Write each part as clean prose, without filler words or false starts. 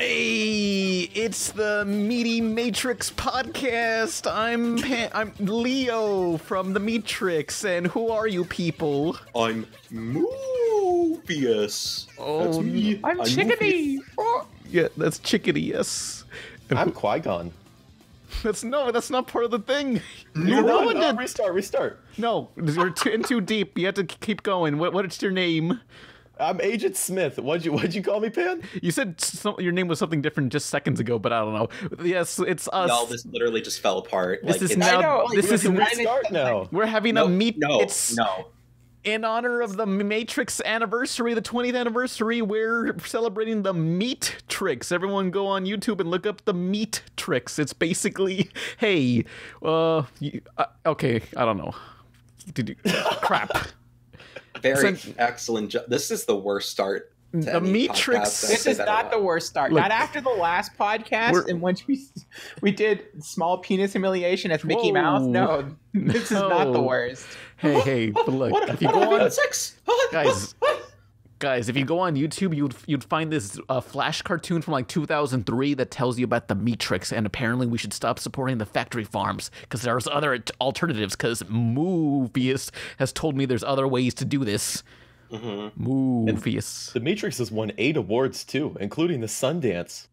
Hey, it's the Meaty Matrix podcast. I'm Leo from the MEATRIX, and who are you people? I'm Mobius. Oh, that's me. I'm Chickadee. Oh, yeah, that's Chickadee. Yes. And I'm Qui-Gon. That's not part of the thing. No, restart. No, you're too deep. You have to keep going. What's your name? I'm Agent Smith. What'd you call me, Pan? You said your name was something different just seconds ago, but I don't know. Yes, it's us. Y'all, this literally just fell apart. This is now. This is restart now. We're having a meet. No. In honor of the Matrix anniversary, the 20th anniversary, we're celebrating the MEATRIX. Everyone go on YouTube and look up the MEATRIX. It's basically, hey, okay, I don't know. Crap. Very excellent job. This is the worst start. The MEATRIX. This is not the worst start. Look, not after the last podcast in which we did small penis humiliation as Mickey Mouse. No, this is not the worst. Hey, but look, if you go on, guys, if you go on YouTube, you'd find this Flash cartoon from like 2003 that tells you about the MEATRIX, and apparently we should stop supporting the factory farms because there's other alternatives. Because Mobius has told me there's other ways to do this. Movies. The MEATRIX has won 8 awards too, including the Sundance.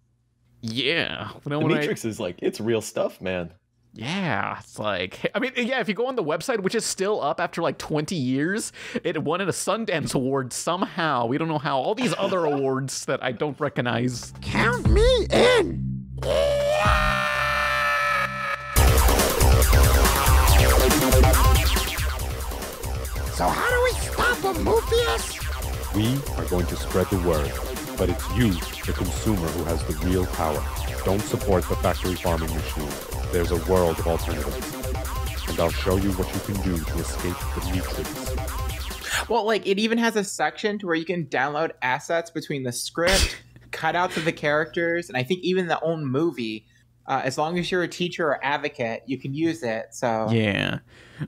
Yeah. The MEATRIX is like, it's real stuff, man. Yeah, it's like, I mean, yeah, if you go on the website, which is still up after like 20 years, it won a Sundance Award somehow. We don't know how. All these other awards that I don't recognize. Count me in! So how do we stop them, Mobius? We are going to spread the word, but it's you, the consumer, who has the real power. Don't support the factory farming machine. There's a world of alternatives. And I'll show you what you can do to escape the MEATRIX. Well, like, it even has a section to where you can download assets between the script, cutouts of the characters, and I think even the own movie. As long as you're a teacher or advocate, you can use it. So yeah.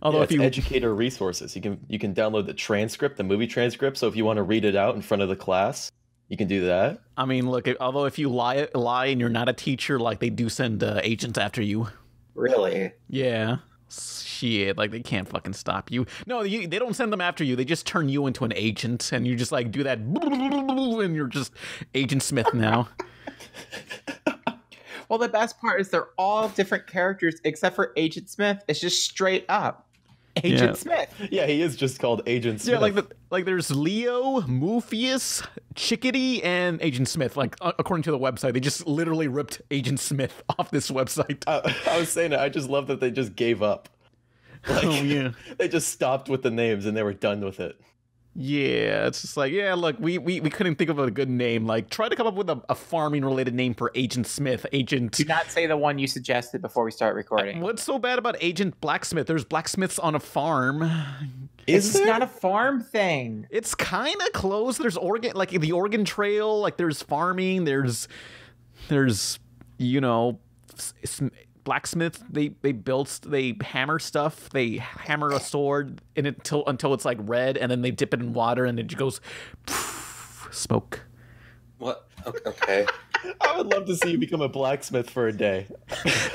Although if you educator resources, you can download the transcript, the movie transcript. So if you want to read it out in front of the class, you can do that. I mean, look, although if you lie and you're not a teacher, like they do send agents after you. Really? Yeah. Shit, like they can't fucking stop you. No, they don't send them after you. They just turn you into an agent, and you just like do that, and you're just Agent Smith now. Well, the best part is they're all different characters except for Agent Smith. It's just straight up Agent Smith. Yeah, he is just called Agent Smith. Yeah, like there's Leo, Mobius, Chickadee, and Agent Smith. Like according to the website, they just literally ripped Agent Smith off this website. I was saying it. I just love that they just gave up. Like, oh yeah, they just stopped with the names and they were done with it. Yeah, it's just like, yeah, look, we couldn't think of a good name. Like, try to come up with a farming-related name for Agent Smith. Do not say the one you suggested before we start recording. What's so bad about Agent Blacksmith? There's blacksmiths on a farm. It's not a farm thing. It's kind of close. There's the Oregon Trail. Like, there's farming. There's you know, blacksmiths, they hammer stuff. They hammer a sword in it until it's like red, and then they dip it in water, and it goes smoke. What? Okay. I would love to see you become a blacksmith for a day.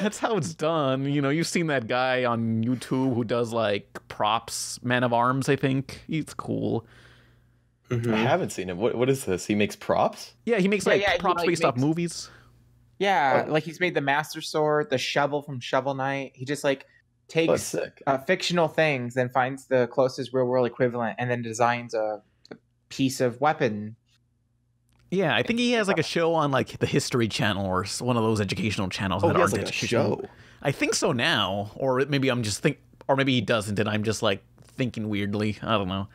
That's how it's done. You know, you've seen that guy on YouTube who does like props, Man of Arms, I think. He's cool. I haven't seen him. What is this? He makes props? Yeah, he makes props based off movies. Yeah, like he's made the Master Sword, the shovel from Shovel Knight. He just like takes fictional things and finds the closest real world equivalent and then designs a piece of weapon. Yeah, I think he has like a show on like the History Channel or one of those educational channels. He has like a show. I think so now, or maybe or maybe he doesn't, and I'm just like thinking weirdly. I don't know.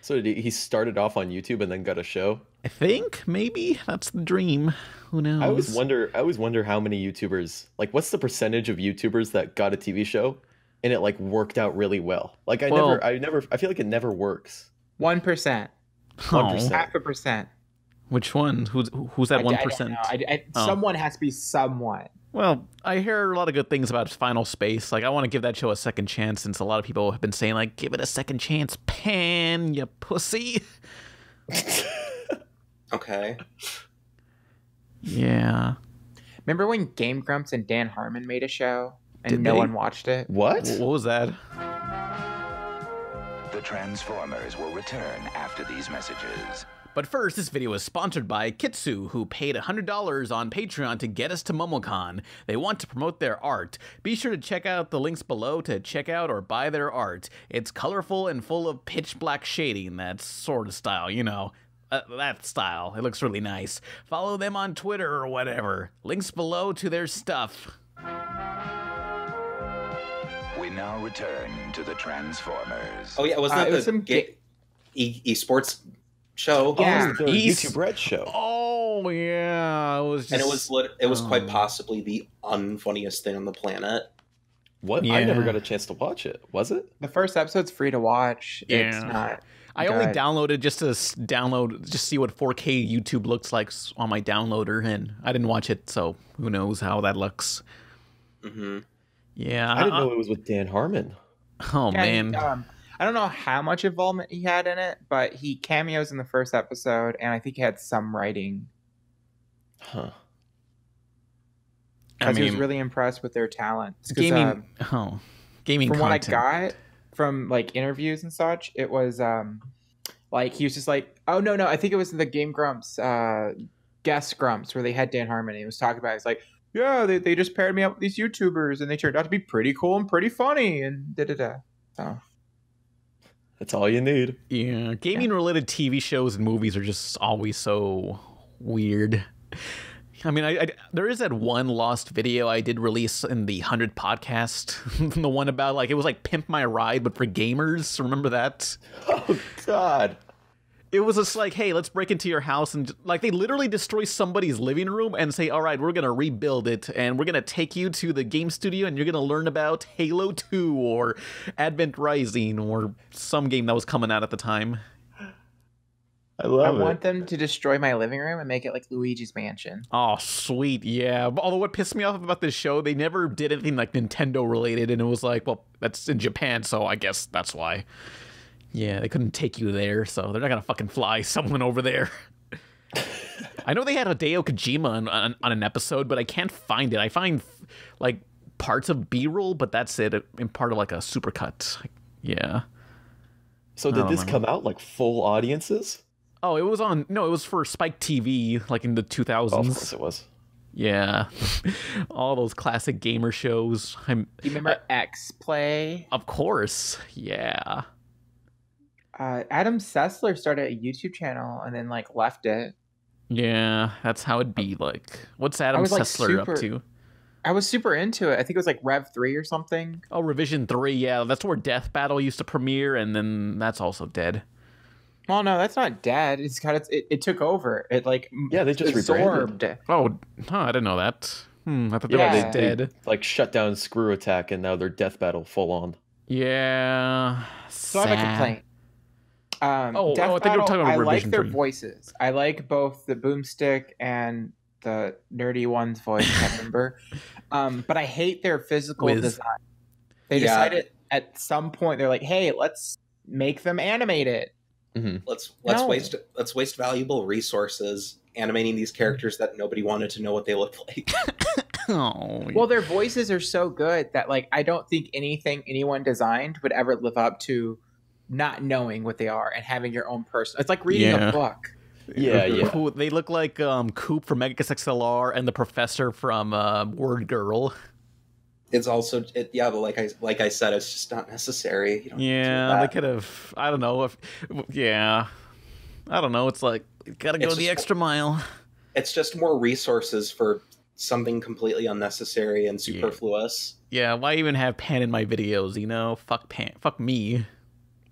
So he started off on YouTube and then got a show? I think maybe that's the dream. Who knows? I always wonder how many YouTubers, like, what's the percentage of YouTubers that got a TV show and it like worked out really well? Like I feel like it never works. 1%. 0.5%. Which one? Who's that 1%? Someone has to be someone. Well, I hear a lot of good things about Final Space. Like, I want to give that show a second chance since a lot of people have been saying, like, give it a second chance, Pan, you pussy. Okay. Yeah. Remember when Game Grumps and Dan Harmon made a show and Did no they? one watched it? What? What was that? The Transformers will return after these messages. But first, this video is sponsored by Kitsu, who paid $100 on Patreon to get us to MomoCon. They want to promote their art. Be sure to check out the links below to check out or buy their art. It's colorful and full of pitch black shading, that sort of style, you know. That style. It looks really nice. Follow them on Twitter or whatever. Links below to their stuff. We now return to the Transformers. Oh yeah, wasn't that the esports show? Yeah. Oh, the YouTube Red show. Oh yeah, it was just... And it was quite possibly the unfunniest thing on the planet. What? Yeah. I never got a chance to watch it. Was it? The first episode's free to watch. Yeah. It's not. I only good. downloaded just to see what 4K YouTube looks like on my downloader, and I didn't watch it, so who knows how that looks. Mm-hmm. Yeah, I didn't know it was with Dan Harmon. Oh Yeah, man, I don't know how much involvement he had in it, but he cameos in the first episode, and I think he had some writing. Huh. Because he was really impressed with their talents. 'Cause, gaming from what I content. got from like interviews and such, it was like he was just like, oh no, I think it was the Game Grumps guest Grumps where they had Dan Harmon. And he was talking about it. It's like, yeah, they just paired me up with these YouTubers and they turned out to be pretty cool and pretty funny and da. So That's all you need. Yeah, gaming-related TV shows and movies are just always so weird. I mean, there is that one lost video I did release in the 100 podcast, the one about like it was like Pimp My Ride but for gamers. Remember that? Oh God. It was just like, hey, let's break into your house and like they literally destroy somebody's living room and say, all right, we're gonna rebuild it and we're gonna take you to the game studio and you're gonna learn about Halo 2 or Advent Rising or some game that was coming out at the time. I love want them to destroy my living room and make it like Luigi's Mansion. Oh, sweet, yeah. Although what pissed me off about this show, they never did anything like Nintendo related, and it was like, well, that's in Japan, so I guess that's why. Yeah, they couldn't take you there, so they're not gonna fucking fly someone over there. I know they had Hideo Kojima on an episode, but I can't find it. I find like parts of B-roll, but that's it in part of like a supercut. Yeah. So did this come out like full audiences? Oh, it was on. No, it was for Spike TV, like in the 2000s. Oh, of course it was. Yeah, all those classic gamer shows. Do you remember X Play? Of course, yeah. Adam Sessler started a YouTube channel and then like left it. Yeah, that's how it'd be. Like, what's Adam Sessler up to? I was super into it. I think it was like Rev 3 or something. Oh, Revision 3. Yeah, that's where Death Battle used to premiere, and then that's also dead. Well, no, that's not dead. It's kind of it took over. It like they just absorbed. Oh, huh, I didn't know that. I thought they Yeah. were dead. They, like shut down Screwattack and now they're Death Battle full on. Yeah. So I have a complaint. I thought you were Battle, talking about I like Revision their 3. voices. I like both the Boomstick and the nerdy one's voice. I can't remember. But I hate their physical design. They decided at some point they're like, "Hey, let's make them animated." Mm-hmm. Let's waste valuable resources animating these characters that nobody wanted to know what they look like. Oh. Well, their voices are so good that like I don't think anything anyone designed would ever live up to not knowing what they are and having your own person. It's like reading a book. Yeah. They look like Coop from Megas XLR and the professor from Word Girl. It's also but like I said, it's just not necessary. You don't need to do Yeah, that. they could have. I don't know if. Yeah, I don't know. It's like gotta go It's the just- extra mile. It's just more resources for something completely unnecessary and superfluous. Yeah, why even have Pan in my videos? You know, fuck Pan, fuck me.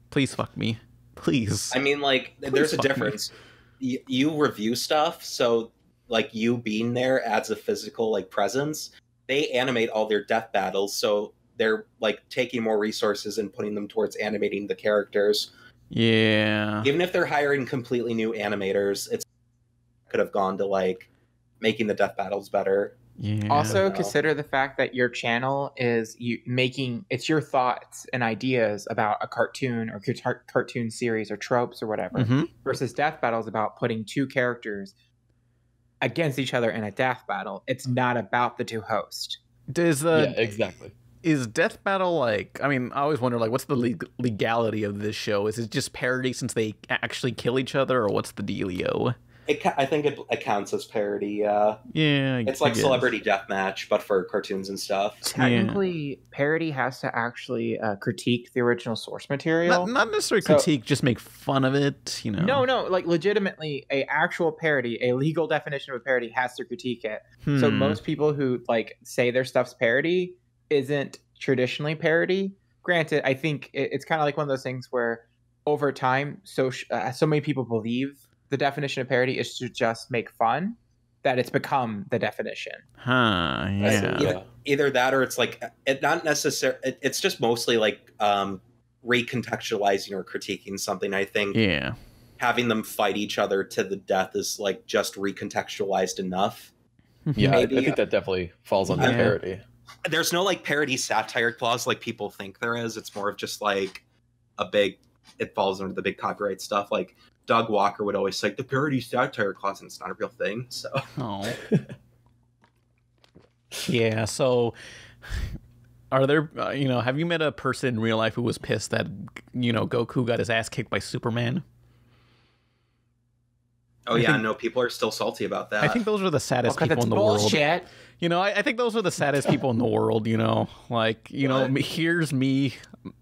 Please fuck me, please. I mean, like, there's a fuck me. difference. You review stuff, so like you being there adds a physical like presence. They animate all their death battles, so they're like taking more resources and putting them towards animating the characters. Yeah. Even if they're hiring completely new animators, it's could have gone to like making the death battles better. Yeah. Also, No. consider the fact that your channel is it's your thoughts and ideas about a cartoon or cartoon series or tropes or whatever, Mhm. versus Death Battle is about putting two characters against each other in a death battle. It's not about the two hosts. Yeah, exactly. Is Death Battle like? I mean, I always wonder like, what's the legality of this show? Is it just parody since they actually kill each other, or what's the dealio? I think it counts as parody. Yeah, it's like Celebrity Deathmatch, but for cartoons and stuff. Technically, parody has to actually critique the original source material. Not necessarily critique, just make fun of it. You know? No, like legitimately, a actual parody, a legal definition of a parody has to critique it. So most people who like say their stuff's parody isn't traditionally parody. Granted, I think it's kind of like one of those things where over time, so many people believe the definition of parody is to just make fun that it's become the definition. Yeah. Either that, or it's like not necessarily. It's just mostly like recontextualizing or critiquing something. I think. Yeah. Having them fight each other to the death is like just recontextualized enough. Yeah, maybe, I think that definitely falls under parody. There's no like parody satire clause like people think there is. It's more of just like it falls under the big copyright stuff. Like Doug Walker would always say the parody satire clause, and it's not a real thing. So yeah. So are there have you met a person in real life who was pissed that Goku got his ass kicked by Superman? Oh yeah, no, people are still salty about that. I think those are the saddest people in the world. I think those are the saddest people in the world, like, here's me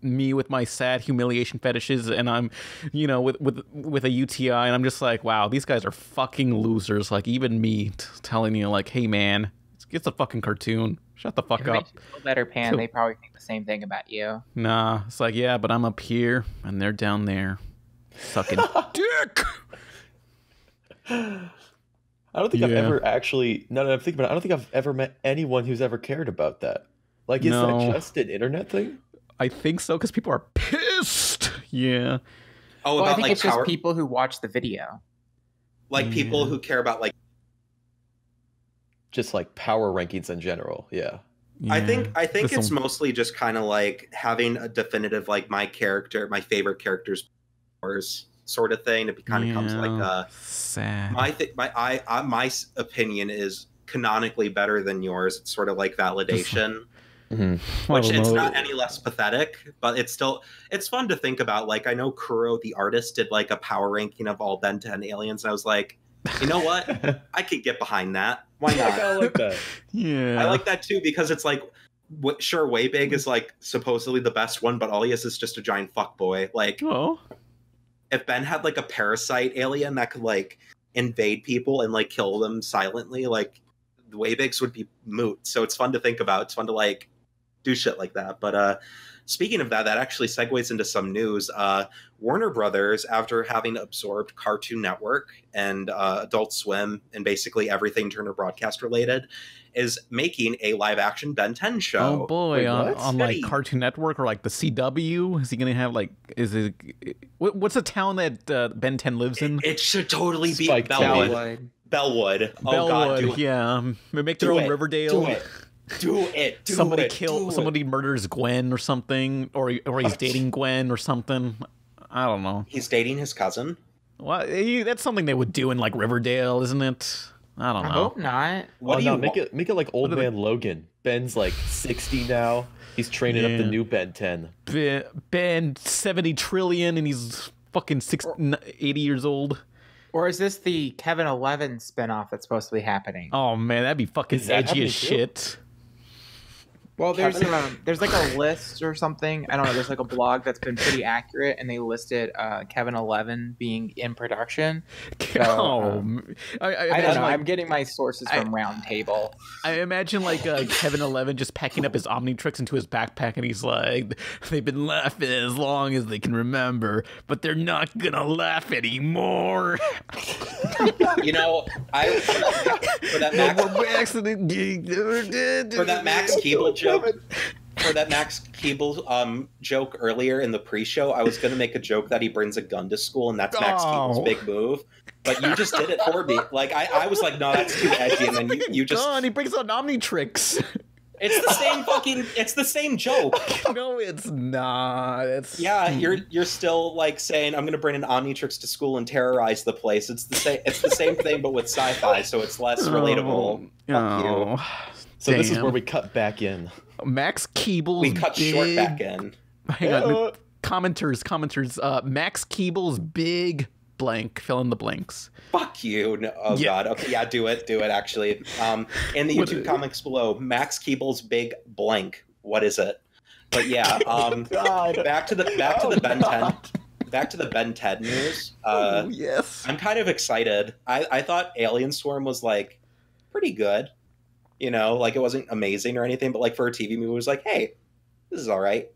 with my sad humiliation fetishes, and I'm, with a UTI, and I'm just like, wow, these guys are fucking losers. Like, even me telling you, like, hey man, it's a fucking cartoon. Shut the fuck up. Better Pan, they probably think the same thing about you. Nah, it's like, yeah, but I'm up here, and they're down there, sucking dick. I don't think I've ever actually. Now that I'm thinking about it, I don't think I've ever met anyone who's ever cared about that. Like, is that just an internet thing? I think so, because people are pissed. Yeah. Oh, about, I think like, it's just people who watch the video. Like people who care about like. Just like power rankings in general. Yeah. I think it's mostly just kind of like having a definitive like my favorite character's powers sort of thing. It kind of comes like sad. My opinion is canonically better than yours. It's sort of like validation, which it's not any less pathetic, but it's fun to think about. Like, I know Kuro the artist did like a power ranking of all Ben 10 aliens, and I was like, you know what? I could get behind that. Why not? I like that. Yeah, I like that too, because it's like, sure, Waybig is like supposedly the best one, but all he is just a giant fuckboy. Like, if Ben had like a parasite alien that could like invade people and like kill them silently, like the Waybigs would be moot. So it's fun to think about. It's fun to like do shit like that. But speaking of that actually segues into some news. Warner Brothers, after having absorbed Cartoon Network and Adult Swim and basically everything Turner Broadcast related, is making a live-action Ben 10 show. Oh boy, on like Cartoon Network or like the CW? Is he gonna have like? What's the town that Ben 10 lives in? It should totally be Bellwood. Bellwood. Oh God, do it. Yeah. Make their own Riverdale. Do it. Somebody murders Gwen or something, or he's dating Gwen or something. I don't know. He's dating his cousin. Well, that's something they would do in like Riverdale, isn't it? I don't know. I hope not. What do you make it like Old Man Logan? Ben's like 60 now. He's training up the new Ben 10. Ben 70 trillion, and he's fucking 80 years old. Or is this the Kevin 11 spinoff that's supposed to be happening? Oh man, that'd be fucking edgy as shit. Well, there's like a list or something. I don't know. There's like a blog that's been pretty accurate, and they listed Kevin 11 being in production. So, I don't know. I'm getting my sources from Roundtable. I imagine like Kevin 11 just packing up his Omnitrix into his backpack, and he's like, "They've been laughing as long as they can remember, but they're not gonna laugh anymore." For that Max Keeble joke. For that Max Keeble joke earlier in the pre-show, I was going to make a joke that he brings a gun to school, and that's Max Keeble's big move. But you just did it for me. Like I was like, no, that's too edgy, and then you just gun. He brings out Omnitrix. It's the same fucking. It's the same joke. No, it's not. It's Yeah, you're still like saying I'm gonna bring an Omnitrix to school and terrorize the place. It's the same. It's the same thing, but with sci-fi, so it's less relatable. Fuck you. So this is where we cut back in. Max Keeble's We cut big... short back in. Hang on. Commenters. Max Keeble's big blank. Fill in the blanks. Fuck you. No, oh god. Okay, yeah, do it. Actually. In the YouTube comments below, Max Keeble's big blank. What is it? But yeah. Back to the Ben 10. Back to the Ben 10 news. Yes. I'm kind of excited. I thought Alien Swarm was like pretty good. You know, like it wasn't amazing or anything, but like for a TV movie, it was like, hey, this is all right.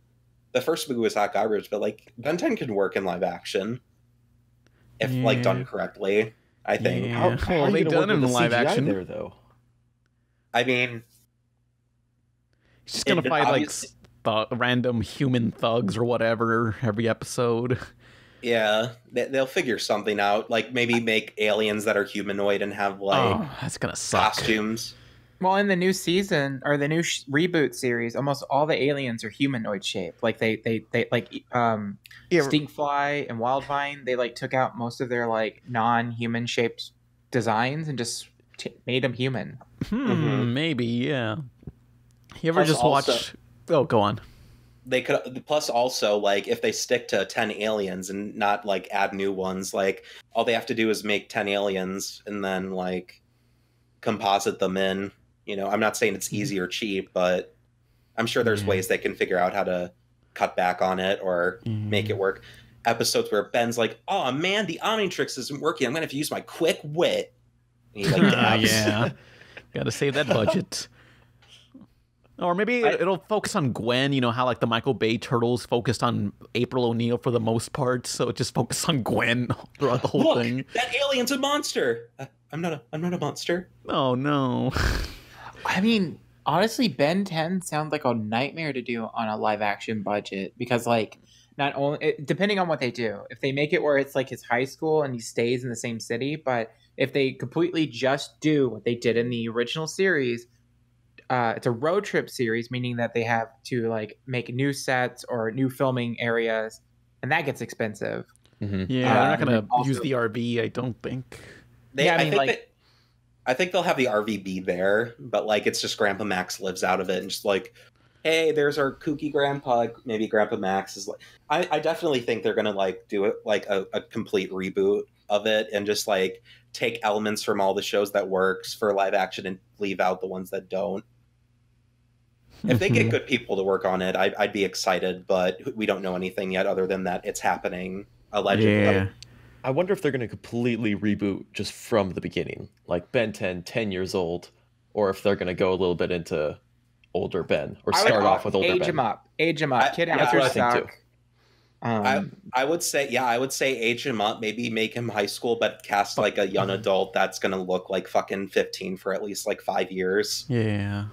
The first movie was hot garbage, but like Ben 10 can work in live action if like done correctly. I think. Yeah. How are they you gonna done work in with the live CGI action there though? I mean, He's just gonna fight like random human thugs or whatever every episode. yeah, they'll figure something out. Like maybe make aliens that are humanoid and have like That's gonna suck. costumes. Well, in the new season or the new reboot series, almost all the aliens are humanoid shaped. Like they like Stinkfly and Wildvine, they like took out most of their like non-human shaped designs and just made them human. Maybe, yeah. You ever Plus just also- watch? Oh, go on. They could plus also like if they stick to 10 aliens and not like add new ones, like all they have to do is make 10 aliens and then like composite them in. You know, I'm not saying it's easy or cheap, but I'm sure there's ways they can figure out how to cut back on it or make it work. Episodes where Ben's like, "Oh man, the Omnitrix isn't working. I'm gonna have to use my quick wit." And he like dabs. Yeah, gotta save that budget. Or maybe it'll focus on Gwen. You know how like the Michael Bay Turtles focused on April O'Neil for the most part, so it just focused on Gwen throughout the whole Look, thing. that alien's a monster. I'm not a monster. Oh no. I mean, honestly, Ben 10 sounds like a nightmare to do on a live action budget because, like, not only depending on what they do, if they make it where it's like his high school and he stays in the same city, but if they completely just do what they did in the original series, it's a road trip series, meaning that they have to like make new sets or new filming areas, and that gets expensive. Yeah, they're not gonna also- use the RV. I don't think. I think they'll have the RVB there, but like it's just Grandpa Max lives out of it and just like, hey, there's our kooky grandpa. Maybe Grandpa Max is like. I definitely think they're gonna like do it like a complete reboot of it and just like take elements from all the shows that works for live action and leave out the ones that don't. If they get good people to work on it, I'd be excited, but we don't know anything yet other than that it's happening allegedly. Yeah. I wonder if they're going to completely reboot just from the beginning, like Ben 10 years old, or if they're going to go a little bit into older Ben, or start off with older Ben. Age him up. Kid that's actors what I think suck. I would say age him up, maybe make him high school, but cast like a young adult that's gonna look like fucking 15 for at least like 5 years, Yeah.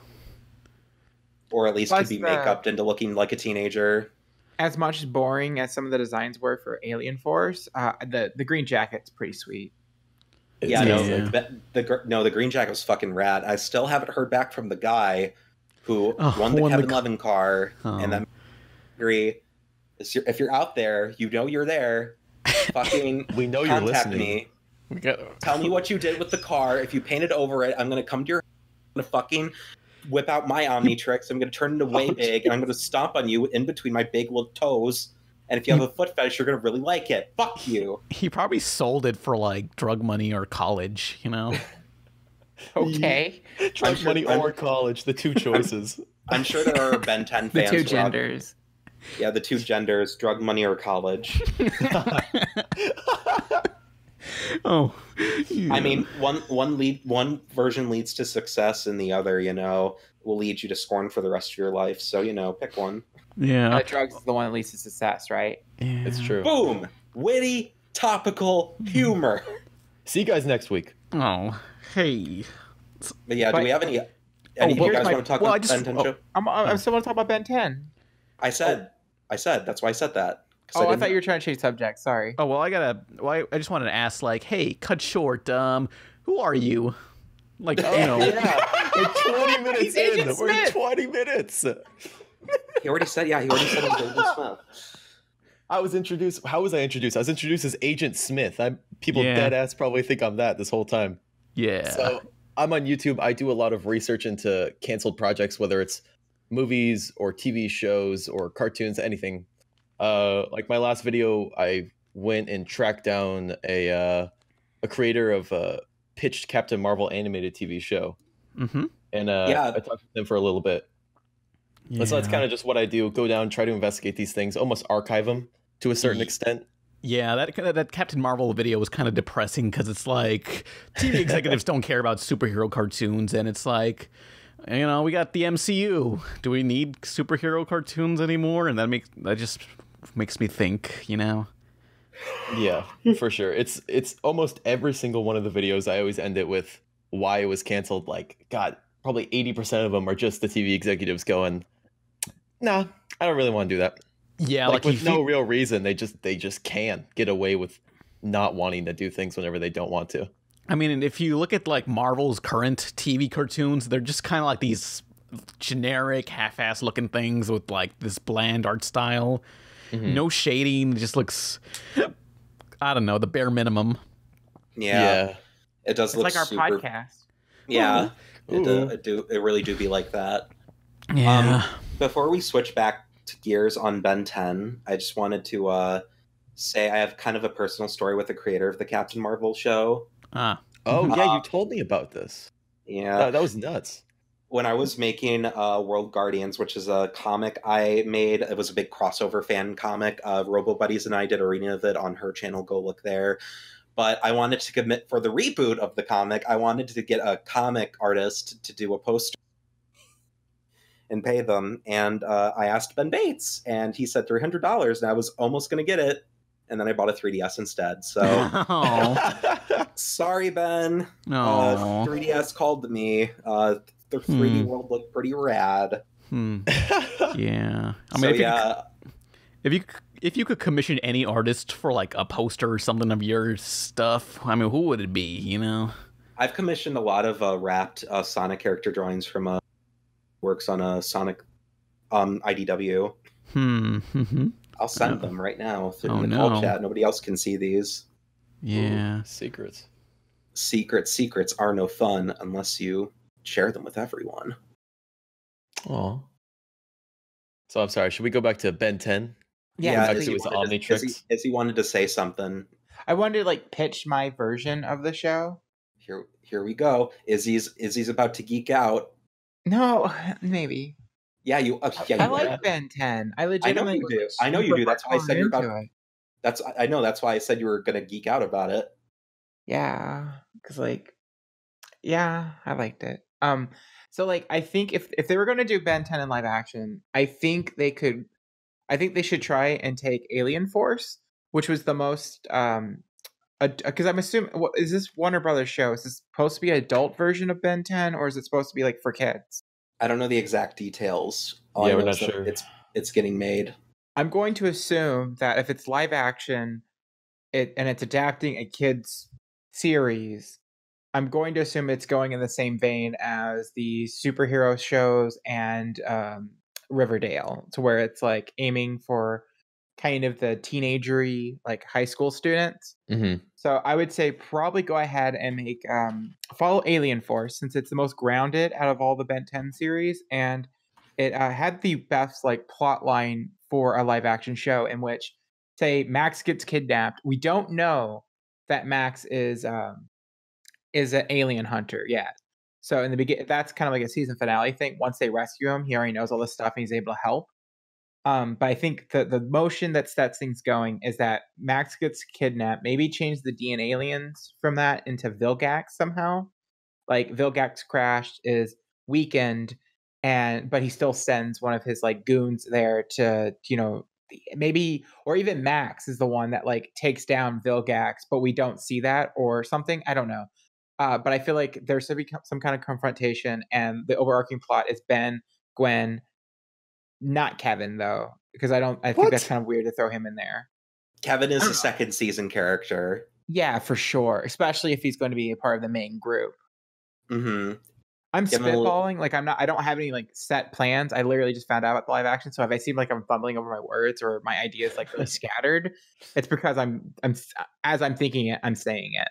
or at least Plus could be the- make-upped into looking like a teenager. As much as boring as some of the designs were for Alien Force, the green jacket's pretty sweet. Yeah, Yeah. the Green Jacket was fucking rad. I still haven't heard back from the guy who Oh, won the won the Kevin c- Levin car, Oh. and then agree. If you're out there, you know you're there. Fucking We know you're contact listening. me. Tell me what you did with the car. If you painted over it, I'm gonna come to your. I'm gonna fucking whip out my Omnitrix. I'm gonna turn it into way big, and I'm gonna stomp on you in between my big little toes. And if you have a foot fetish, you're gonna really like it. Fuck you. He probably sold it for like drug money or college. You know. Okay. Drug sure- money or college, the two choices. I'm sure there are Ben 10 The fans. two who are out- genders. Yeah, the two genders: drug money or college. Oh. I mean, one version leads to success, and the other, will lead you to scorn for the rest of your life. So, pick one. Yeah. Drugs is the one that leads to success, right? It's true. Boom! Witty, topical humor. See you guys next week. Oh. Hey. But yeah, do But- we have any of well, you guys want to talk well, I about just- Ben 10 show? I still want to talk about Ben 10. I said, that's why I said that. 'Cause Oh, I didn't- thought you were trying to change subject. Sorry. Oh well, I just wanted to ask, like, hey, Cutshort, who are you? Like, you know. Yeah, we're 20 minutes in. We're 20 minutes. He already said, yeah, he already said it was Agent Smith. I was introduced. How was I introduced? I was introduced as Agent Smith. People dead ass probably think I'm that this whole time. Yeah. So I'm on YouTube. I do a lot of research into canceled projects, whether it's movies or TV shows or cartoons, anything. Like my last video, I went and tracked down a creator of a pitched Captain Marvel animated TV show. Mm-hmm. And I talked to them for a little bit. Yeah. So that's kind of just what I do. Go down, try to investigate these things, almost archive them to a certain extent. Yeah, that Captain Marvel video was kind of depressing because it's like TV executives don't care about superhero cartoons, and it's like, you know, we got the MCU. Do we need superhero cartoons anymore? And that just makes me think, you know. Yeah, for sure. It's almost every single one of the videos. I always end it with why it was canceled. Like, God, probably 80% of them are just the TV executives going, nah, I don't really want to do that. Yeah, like with no real reason. They just can get away with not wanting to do things whenever they don't want to. I mean, if you look at like Marvel's current TV cartoons, they're just kind of like these generic, half-ass looking things with like this bland art style. Mm-hmm. No shading. It just looks, I don't know, the bare minimum. Yeah. It does look like our super... podcast. Yeah. It really do be like that. Yeah. Before we switch back to gears on Ben 10, I just wanted to say I have kind of a personal story with the creator of the Captain Marvel show. Oh, yeah, you told me about this. Yeah. That was nuts. When I was making World Guardians, which is a comic I made, it was a big crossover fan comic. Robo Buddies and I did a reading of it on her channel. Go look there. But I wanted to commit for the reboot of the comic. I wanted to get a comic artist to do a poster and pay them. And I asked Ben Bates, and he said $300, and I was almost going to get it. And then I bought a 3DS instead. So, sorry, Ben. 3DS called me. The 3D world looked pretty rad. Yeah. I mean, if you could commission any artist for like a poster or something of your stuff, I mean, who would it be? You know, I've commissioned a lot of wrapped Sonic character drawings from works on a Sonic IDW. Mm-hmm. I'll send them right now through the call chat. Nobody else can see these. Yeah. Ooh, secrets. Secrets are no fun unless you share them with everyone. Oh. So I'm sorry. Should we go back to Ben 10? Yeah, it was Omnitrix. Izzy wanted to say something. I wanted to like pitch my version of the show. Here we go. Izzy's about to geek out. No, maybe. Yeah, you. I like Ben 10. I legitimately. I know you do. That's why I said you're about. I know. That's why I said you were going to geek out about it. Yeah, because I liked it. So like, I think if they were going to do Ben 10 in live action, I think they should try and take Alien Force, which was the most. Because I'm assuming, is this Warner Brothers show? Is this supposed to be an adult version of Ben 10, or is it supposed to be like for kids? I don't know the exact details. We're not sure. It's getting made. I'm going to assume that if it's live action, and it's adapting a kids series, I'm going to assume it's going in the same vein as the superhero shows and Riverdale, to where it's like aiming for kind of the teenagery, like high school students. Mm-hmm. So I would say probably go ahead and make follow Alien Force, since it's the most grounded out of all the Ben 10 series, and it had the best like plot line for a live action show, in which, say, Max gets kidnapped. We don't know that Max is an alien hunter yet. So in the beginning, that's kind of like a season finale thing. Once they rescue him, he already knows all this stuff and he's able to help. But I think the motion that sets things going is that Max gets kidnapped, maybe change the DNA aliens from that into Vilgax somehow. Like Vilgax crashed, is weakened, but he still sends one of his like goons there to, maybe, or even Max is the one that like takes down Vilgax, but we don't see that or something. I don't know. But I feel like there's to be some kind of confrontation, and the overarching plot is Ben, Gwen. Not Kevin, though, because I think that's kind of weird to throw him in there. Kevin is a second season character. Yeah, for sure. Especially if he's going to be a part of the main group. Mm-hmm. I'm Give him a little- spitballing. Like I don't have any like set plans. I literally just found out about the live action. So if I seem like I'm fumbling over my words or my ideas like really scattered, it's because I'm as I'm thinking it, I'm saying it.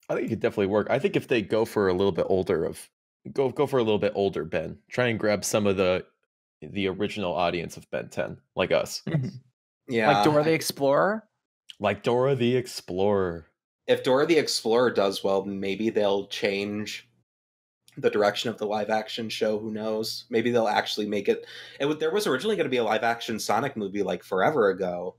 I think it could definitely work. I think if they go for a little bit older go for a little bit older Ben. Try and grab some of the original audience of Ben 10, like us. Yeah. Like Dora the Explorer. Like Dora the Explorer. If Dora the Explorer does well, maybe they'll change the direction of the live action show. Who knows? Maybe they'll actually make it. There was originally going to be a live action Sonic movie like forever ago,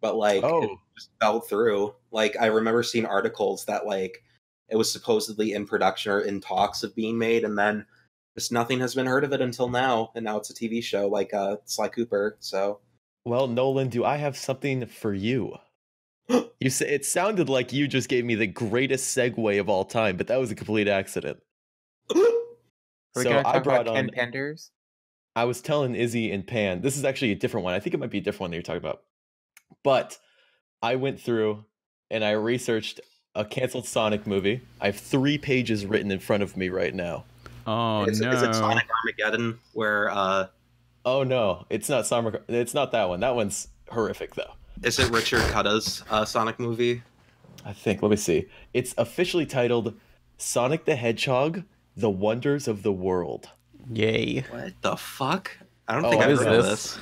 but like it just fell through. Like I remember seeing articles that like it was supposedly in production or in talks of being made, and then just nothing has been heard of it until now. And now it's a TV show like Sly Cooper. So, well, Nolan, do I have something for you? You say it sounded like you just gave me the greatest segue of all time, but that was a complete accident. So I brought on Ken Penders. I was telling Izzy and Pan, this is actually a different one. I think it might be a different one that you're talking about. But I went through and I researched a canceled Sonic movie. I have 3 pages written in front of me right now. Oh, is it Sonic Armageddon? Where? Oh no, it's not Sonic. It's not that one. That one's horrific though. Is it Richard Cutta's Sonic movie? I think. Let me see. It's officially titled Sonic the Hedgehog: The Wonders of the World. Yay! What the fuck? I don't think I've heard of this.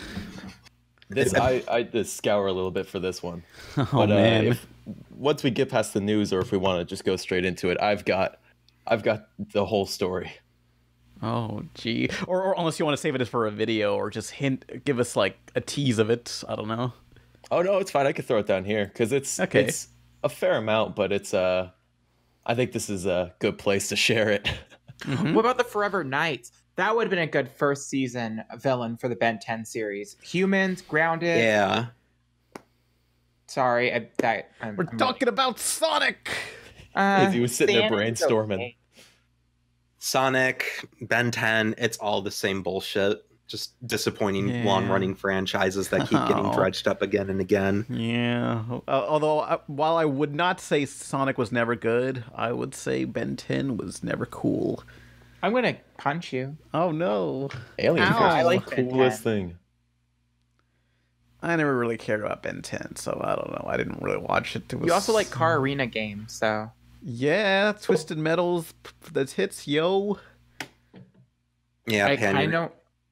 I just scour a little bit for this one. Oh but, man! Once we get past the news, or if we want to just go straight into it, I've got the whole story. Oh gee, or unless you want to save it for a video, or just give us like a tease of it. I don't know. Oh no, it's fine. I could throw it down here because it's a fair amount, but it's I think this is a good place to share it. Mm-hmm. What about the Forever Knights? That would have been a good first season villain for the Ben 10 series. Humans, grounded. Yeah. Sorry, we're talking about Sonic. Izzy was sitting there brainstorming. Okay. Sonic, Ben 10, it's all the same bullshit. Just disappointing long-running franchises that keep getting dredged up again and again. Yeah. Although, while I would not say Sonic was never good, I would say Ben 10 was never cool. I'm going to punch you. Oh, no. Alien Force I is like the coolest thing. I never really cared about Ben 10, so I don't know. I didn't really watch it. You also like car arena games, so... Yeah, Twisted Metals, that's hits, yo. Yeah, Pan,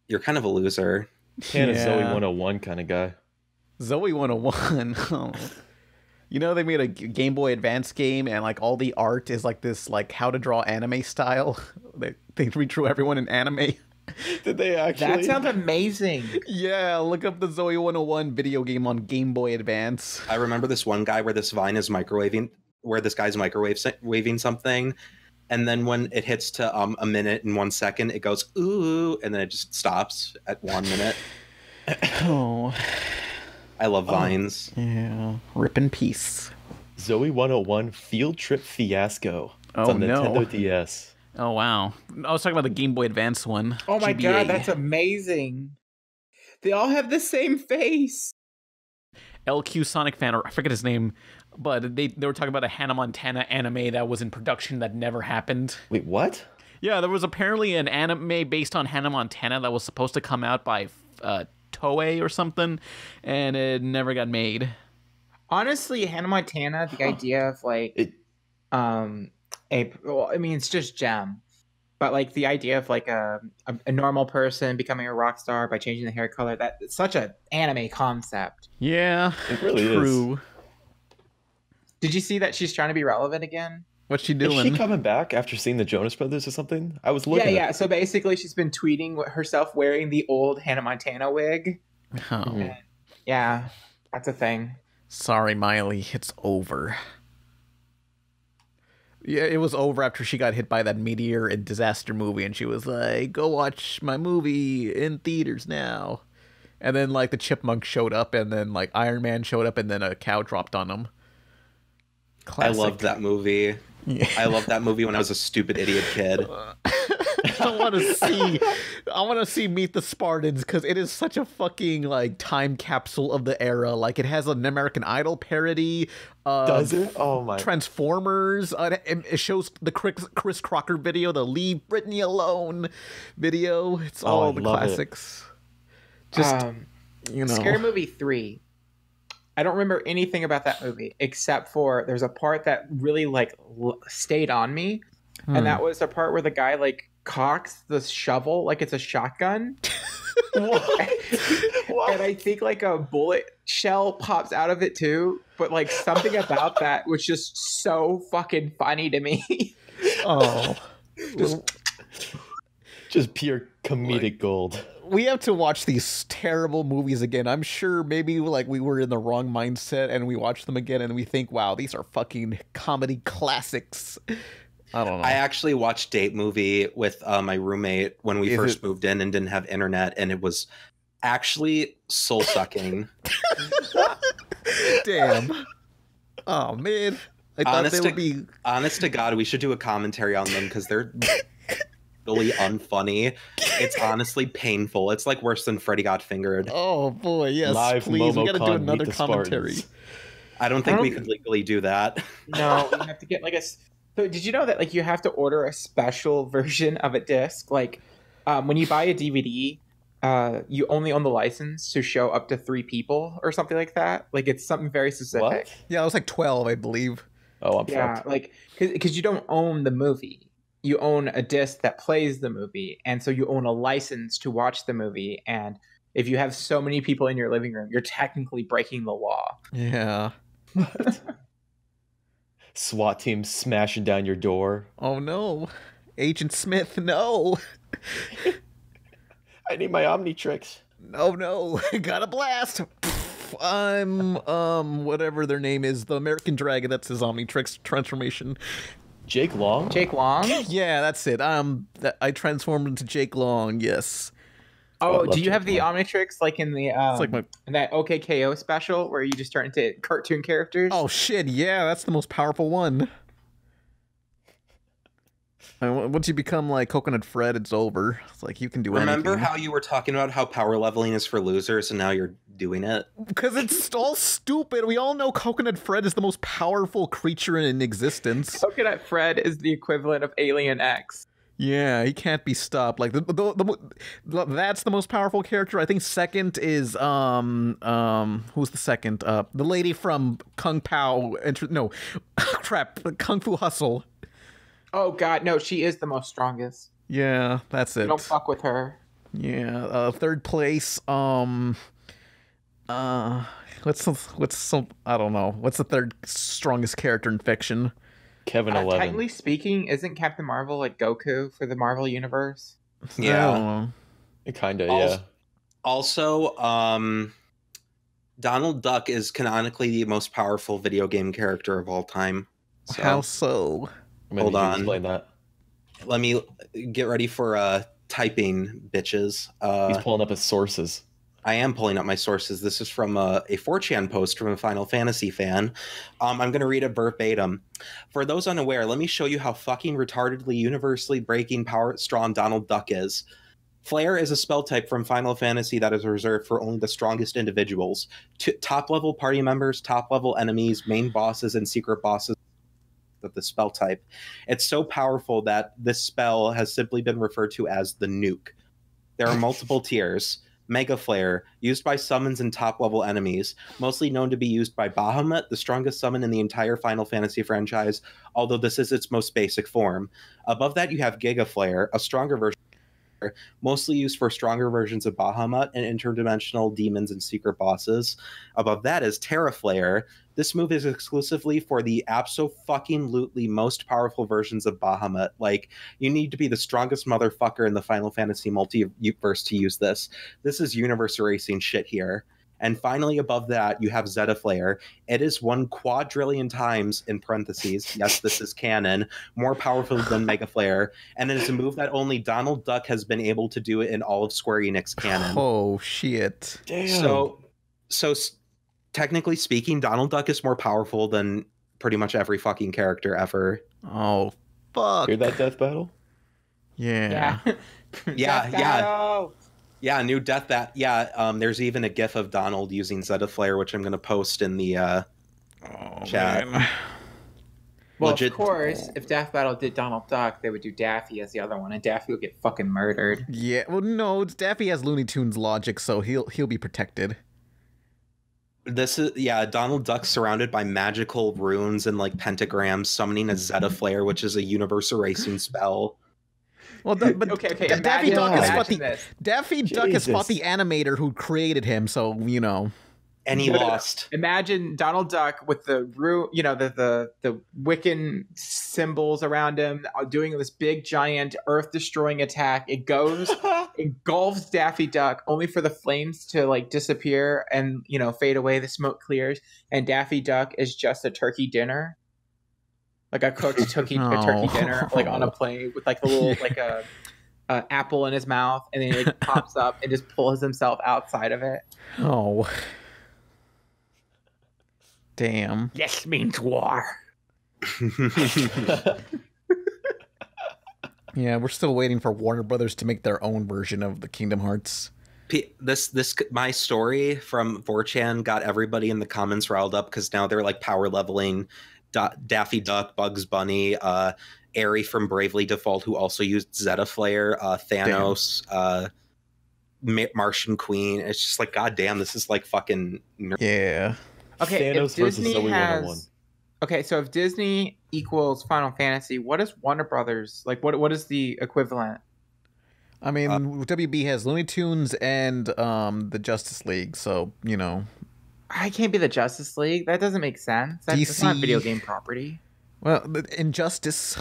you're kind of a loser. Pan is Zoe 101 kind of guy. Zoe 101. Oh. You know, they made a Game Boy Advance game, and like all the art is like this, like how to draw anime style. They redrew everyone in anime. Did they actually? That sounds amazing. Yeah, look up the Zoe 101 video game on Game Boy Advance. I remember this one guy where this vine is microwaving, where this guy's microwaving something, and then when it hits to a minute and 1 second, it goes ooh, and then it just stops at 1 minute. Oh, I love vines. Yeah, rip in peace. Zoe 101 Field Trip Fiasco. It's Oh on Nintendo DS. Oh wow, I was talking about the Game Boy Advance one. Oh my GBA. god, that's amazing. They all have the same face. LQ Sonic fan, or I forget his name, but they were talking about a Hannah Montana anime that was in production that never happened. Wait, what? Yeah, there was apparently an anime based on Hannah Montana that was supposed to come out by Toei or something, and it never got made. Honestly, Hannah Montana, the idea of like, it's just Gem, but like the idea of like a normal person becoming a rock star by changing the hair color, that's such an anime concept. Yeah, it really true. is. Did you see that she's trying to be relevant again? What's she doing? Is she coming back after seeing the Jonas Brothers or something? I was looking. Yeah. So basically, she's been tweeting herself wearing the old Hannah Montana wig. Oh. And yeah, that's a thing. Sorry, Miley, it's over. Yeah, it was over after she got hit by that meteor and disaster movie, and she was like, go watch my movie in theaters now. And then, like, the chipmunk showed up, and then, like, Iron Man showed up, and then a cow dropped on him. Classic. I loved that movie. Yeah. I loved that movie when I was a stupid idiot kid. I want to see Meet the Spartans because it is such a fucking like time capsule of the era. Like it has an American Idol parody. Does it? Oh my! Transformers. It shows the Chris Crocker video, the Leave Britney Alone video. It's all the classics. Just Scary Movie 3. I don't remember anything about that movie except for there's a part that really like stayed on me, and that was the part where the guy like cocks the shovel like it's a shotgun. What? And I think like a bullet shell pops out of it too, but like something about that was just so fucking funny to me. Oh, just pure comedic gold. We have to watch these terrible movies again. I'm sure maybe like we were in the wrong mindset and we watch them again and we think, wow, these are fucking comedy classics. I don't know. I actually watched Date Movie with my roommate when we first moved in and didn't have internet, and it was actually soul-sucking. Damn. Oh, man. I thought they would be... Honest to God, we should do a commentary on them because they're... really unfunny. It's honestly painful. It's like worse than Freddy Got Fingered. Oh boy, yes, Live please. We gotta do MomoCon, another Meet the commentary. Spartans. I don't think we could legally do that. No, you have to get like a... So did you know that like you have to order a special version of a disc? Like when you buy a DVD, you only own the license to show up to 3 people or something like that. Like it's something very specific. What? Yeah, it was like 12, I believe. Oh, I'm Yeah, fucked. like because you don't own the movie. You own a disc that plays the movie, and so you own a license to watch the movie. And if you have so many people in your living room, you're technically breaking the law. Yeah. SWAT team smashing down your door. Oh no. Agent Smith, no. I need my Omnitrix. No. Got a blast. I'm whatever their name is, the American Dragon, that's his Omnitrix transformation. Jake Long? Jake Long? Yeah, that's it. I transformed into Jake Long, yes. Oh, do you have the Omnitrix like in the It's like my... in that OKKO special where you just turn into cartoon characters? Oh shit, yeah, that's the most powerful one. Once you become like Coconut Fred, it's over. It's like you can do anything. Remember how you were talking about how power leveling is for losers, and now you're doing it? Because it's all stupid. We all know Coconut Fred is the most powerful creature in existence. Coconut Fred is the equivalent of Alien X. Yeah, he can't be stopped. Like that's the most powerful character. I think second is who's the second? The lady from Kung Pao. Kung Fu Hustle. Oh god, no, she is the most strongest. Yeah, that's it. Don't fuck with her. Yeah, third place. What's some? I don't know. What's the third strongest character in fiction? Kevin 11. Technically speaking, isn't Captain Marvel like Goku for the Marvel universe? Yeah, Kinda, yeah. Also, Donald Duck is canonically the most powerful video game character of all time. So, how so? Hold on. Explain that. Let me get ready for typing, bitches. He's pulling up his sources. I am pulling up my sources. This is from a 4chan post from a Final Fantasy fan. I'm going to read it verbatim. For those unaware, let me show you how fucking retardedly universally breaking power strong Donald Duck is. Flare is a spell type from Final Fantasy that is reserved for only the strongest individuals. Top-level party members, top-level enemies, main bosses, and secret bosses of the spell type. It's so powerful that this spell has simply been referred to as the nuke. There are multiple tiers. Mega Flare, used by summons and top-level enemies, mostly known to be used by Bahamut, the strongest summon in the entire Final Fantasy franchise, although this is its most basic form. Above that, you have Giga Flare, a stronger version, mostly used for stronger versions of Bahamut and interdimensional demons and secret bosses. Above that is Terra Flare. This move is exclusively for the abso-fucking-lutely most powerful versions of Bahamut. Like, you need to be the strongest motherfucker in the Final Fantasy multiverse to use this. This is universe erasing shit here. And finally, above that, you have Zeta Flare. It is 1 quadrillion times, in parentheses, yes, this is canon, more powerful than Mega Flare. And it is a move that only Donald Duck has been able to do it in all of Square Enix canon. Oh, shit. Damn. So technically speaking, Donald Duck is more powerful than pretty much every fucking character ever. Oh, fuck. Hear that, Death Battle? Yeah. Yeah, Death yeah. Battle! Yeah, new death bat. Yeah, there's even a gif of Donald using Zeta Flare, which I'm going to post in the chat. Man. Well, Legit. of course, if Death Battle did Donald Duck, they would do Daffy as the other one, and Daffy would get fucking murdered. Yeah, well, no, Daffy has Looney Tunes logic, so he'll be protected. This is Donald Duck surrounded by magical runes and like pentagrams, summoning a Zeta Flare, which is a universe erasing spell. Well, but Okay. Daffy Duck has fought Imagine the this. Daffy Duck has fought the animator who created him, so you know. And he lost. Imagine Donald Duck with the the Wiccan symbols around him, doing this big giant earth destroying attack. It engulfs Daffy Duck, only for the flames to like disappear and fade away. The smoke clears, and Daffy Duck is just a turkey dinner, like a cooked turkey dinner, like on a plate with like a little like a apple in his mouth, and then he like, pops up and just pulls himself outside of it. Oh. Damn. Yes means war. Yeah, we're still waiting for Warner Brothers to make their own version of the Kingdom Hearts. My story from 4chan got everybody in the comments riled up because now they're like power leveling Daffy Duck, Bugs Bunny, Aerie from Bravely Default, who also used Zeta Flare, Thanos, Martian Queen. It's just like, god damn, this is like fucking Yeah. Okay, Thanos versus Zoe 101. Okay, so if Disney equals Final Fantasy, what is Warner Brothers like? What is the equivalent? I mean, WB has Looney Tunes and the Justice League, so you know. I can't be the Justice League. That doesn't make sense. That's not a video game property. Well, Injustice.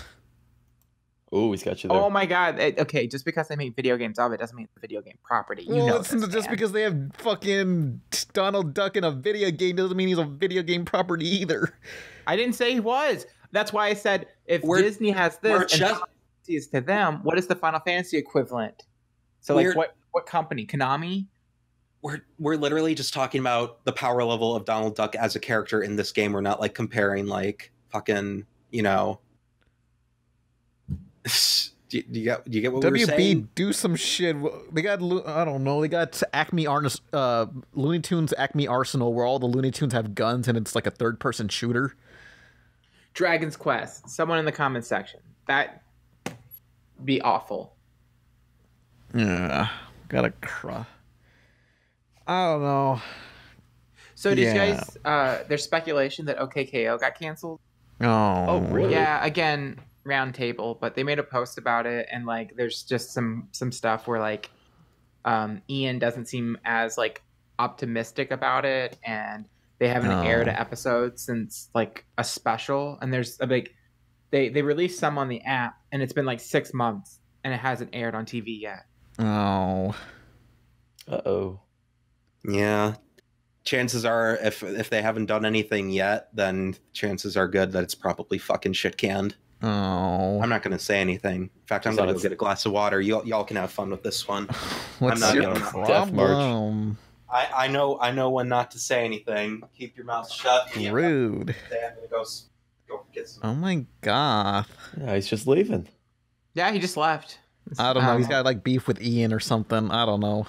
Oh, he's got you there. Oh my god. Okay, just because they make video games of it doesn't mean it's a video game property. It's this, just because they have fucking Donald Duck in a video game doesn't mean he's a video game property either. I didn't say he was. That's why I said if Disney has this and Final Fantasy is to them, what is the Final Fantasy equivalent? So like what company? Konami? We're literally just talking about the power level of Donald Duck as a character in this game. We're not like comparing like fucking, do you get what we're saying? WB, do some shit. They got, I don't know, they got Looney Tunes Acme Arsenal, where all the Looney Tunes have guns and it's like a third-person shooter. Dragon's Quest. Someone in the comment section. That'd be awful. Yeah, gotta cry. I don't know. So did you guys, there's speculation that OKKO got canceled? Oh, really? Yeah, again, round table, but they made a post about it, and like there's just some stuff where like Ian doesn't seem as like optimistic about it, and they haven't aired an episode since like a special, and there's a big they released some on the app, and it's been like 6 months and it hasn't aired on TV yet. Oh. Uh-oh. Yeah. Chances are, if they haven't done anything yet, then chances are good that it's probably fucking shit canned. Oh. I'm not going to say anything. In fact, I'm going to go get a glass of water. Y'all can have fun with this one. What's I'm not your gonna... problem? I know when not to say anything. Keep your mouth shut. Rude. I'm going to go get some. Oh my god. Yeah, he's just leaving. Yeah, he just left. I don't know. He's got like beef with Ian or something. I don't know.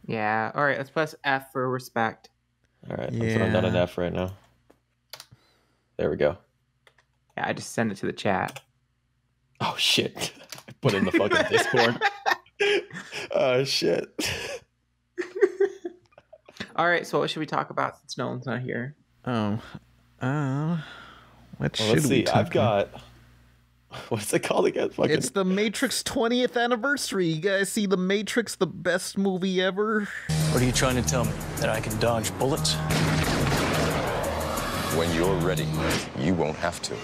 Yeah. All right. Let's press F for respect. All right. I'm not an F right now. There we go. Yeah, I just send it to the chat. Oh shit! I put in the fucking Discord. Oh shit! All right. So what should we talk about since Nolan's not here? What should Let's we see. talk I've got. What's it called again? Fucking... It's the Matrix 20th anniversary. You guys see the Matrix, the best movie ever? What are you trying to tell me? That I can dodge bullets? When you're ready, you won't have to.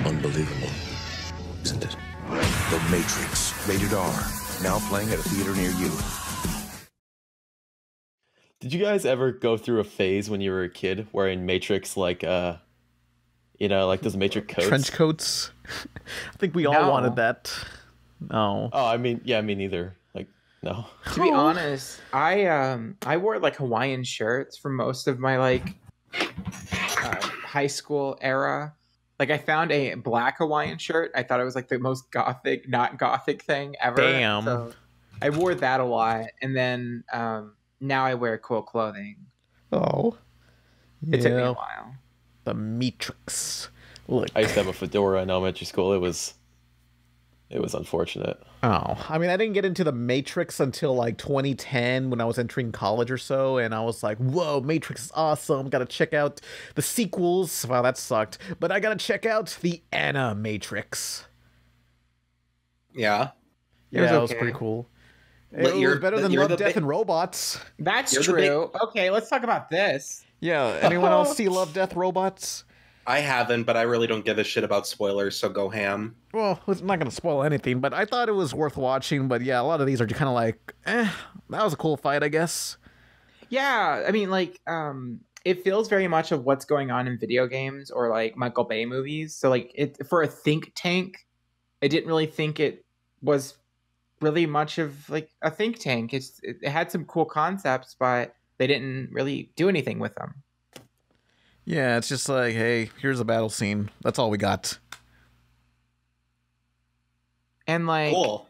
Unbelievable, isn't it? The Matrix, rated R, now playing at a theater near you. Did you guys ever go through a phase when you were a kid wearing Matrix, like like those Matrix coats? Trench coats. I think we all wanted that. No. Oh, I mean, yeah, me neither. Like, no. To be honest, I wore like Hawaiian shirts for most of my like high school era. Like I found a black Hawaiian shirt. I thought it was like the most gothic, not gothic thing ever. Damn. So I wore that a lot, and then now I wear cool clothing. Oh. It took me a while. The MEATRIX. Look. I used to have a fedora in elementary school. It was unfortunate. Oh, I mean, I didn't get into the Matrix until like 2010 when I was entering college or so, and I was like, whoa, Matrix is awesome. Gotta check out the sequels. Wow, that sucked. But I gotta check out the Animatrix. Yeah. Yeah, that was pretty cool. It was better than Love, Death, and Robots. That's true. Okay, let's talk about this. Yeah, anyone else see Love, Death, Robots? I haven't, but I really don't give a shit about spoilers, so go ham. Well, it's not going to spoil anything, but I thought it was worth watching. But yeah, a lot of these are kind of like, that was a cool fight, I guess. Yeah, I mean, like, it feels very much of what's going on in video games or like Michael Bay movies. So like, for a think tank, I didn't really think it was really much of like a think tank. It had some cool concepts, but they didn't really do anything with them. Yeah, it's just like, hey, here's a battle scene. That's all we got. And like, cool.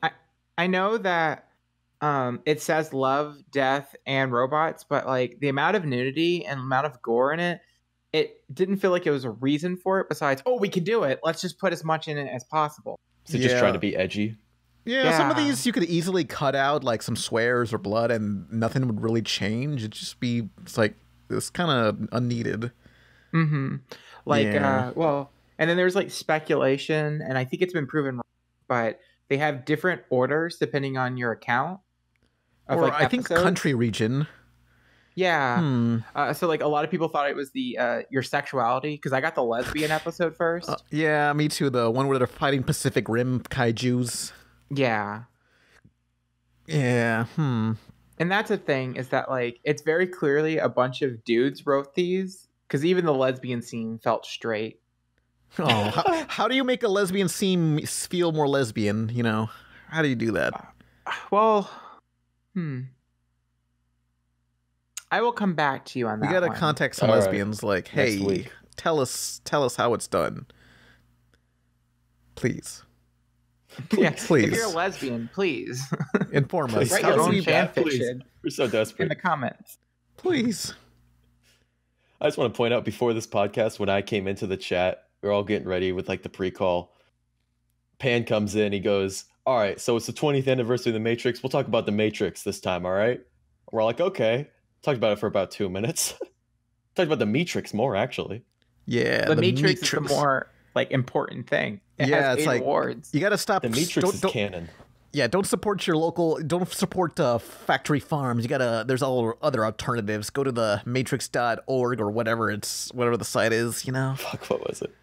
I know that it says love, death, and robots, but like the amount of nudity and amount of gore in it, it didn't feel like it was a reason for it besides, oh, we can do it. Let's just put as much in it as possible. So just trying to be edgy. Yeah, some of these you could easily cut out like some swears or blood and nothing would really change. It'd just be, it's kind of unneeded. Mm-hmm. Like, well, and then there's like speculation, and I think it's been proven wrong, but they have different orders depending on your account. Or like I think country region. Yeah. So like a lot of people thought it was the your sexuality, because I got the lesbian episode first. Yeah, me too. The one where they're fighting Pacific Rim kaijus. Yeah. Yeah. And that's the thing, is that like it's very clearly a bunch of dudes wrote these, because even the lesbian scene felt straight. Oh, how do you make a lesbian scene feel more lesbian? You know, how do you do that? Well, I will come back to you on that. We gotta contact some lesbians. Right. Like, hey, tell us how it's done, please. Yeah, please. If you're a lesbian, please inform us. Write your own fan fiction. We're so desperate. In the comments, please. I just want to point out, before this podcast, when I came into the chat, we're all getting ready with like the pre-call. Pan comes in, he goes, all right, so it's the 20th anniversary of the Matrix. We'll talk about the Matrix this time, all right? We're like, okay. Talked about it for about 2 minutes. Talked about the MEATRIX more, actually. Yeah, the MEATRIX is the more like important thing. It has 8 like awards. You got to stop. The MEATRIX is canon. Yeah, don't support your local. Don't support factory farms. You gotta. There's all other alternatives. Go to the matrix.org or whatever the site is. You know. Fuck, what was it?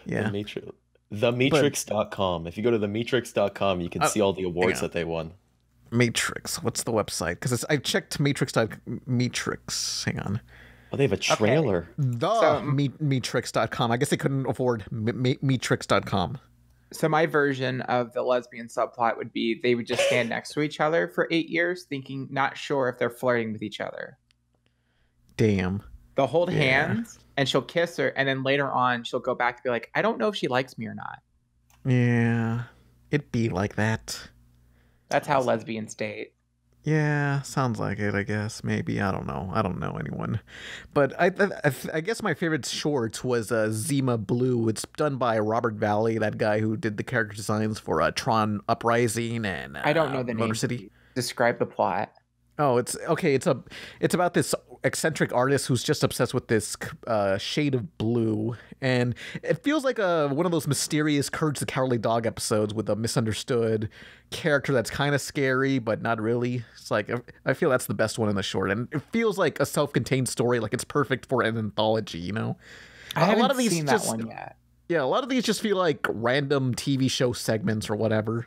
Yeah. TheMeatrix.com. If you go to themeatrix.com, you can see all the awards that they won. Matrix. What's the website? Because I checked Matrix. Hang on. Oh, they have a trailer. Okay. Meatrix.com. I guess they couldn't afford Meatrix.com. So my version of the lesbian subplot would be they would just stand next to each other for 8 years, not sure if they're flirting with each other. Damn. They'll hold hands and she'll kiss her, and then later on she'll go back to be like, I don't know if she likes me or not. Yeah, it'd be like that. That's how lesbians date. Yeah, sounds like it, I guess. Maybe. I don't know. I don't know anyone. But I guess my favorite short was Zima Blue. It's done by Robert Valley, that guy who did the character designs for Tron Uprising and I don't know the Motor name. City. Describe the plot. Oh, it's okay. It's about this eccentric artist who's just obsessed with this shade of blue, and it feels like one of those mysterious Courage the Cowardly Dog episodes with a misunderstood character that's kind of scary but not really. It's like I feel that's the best one in the short, and it feels like a self-contained story. Like it's perfect for an anthology, you know. I haven't seen that one yet. Yeah, a lot of these just feel like random TV show segments or whatever.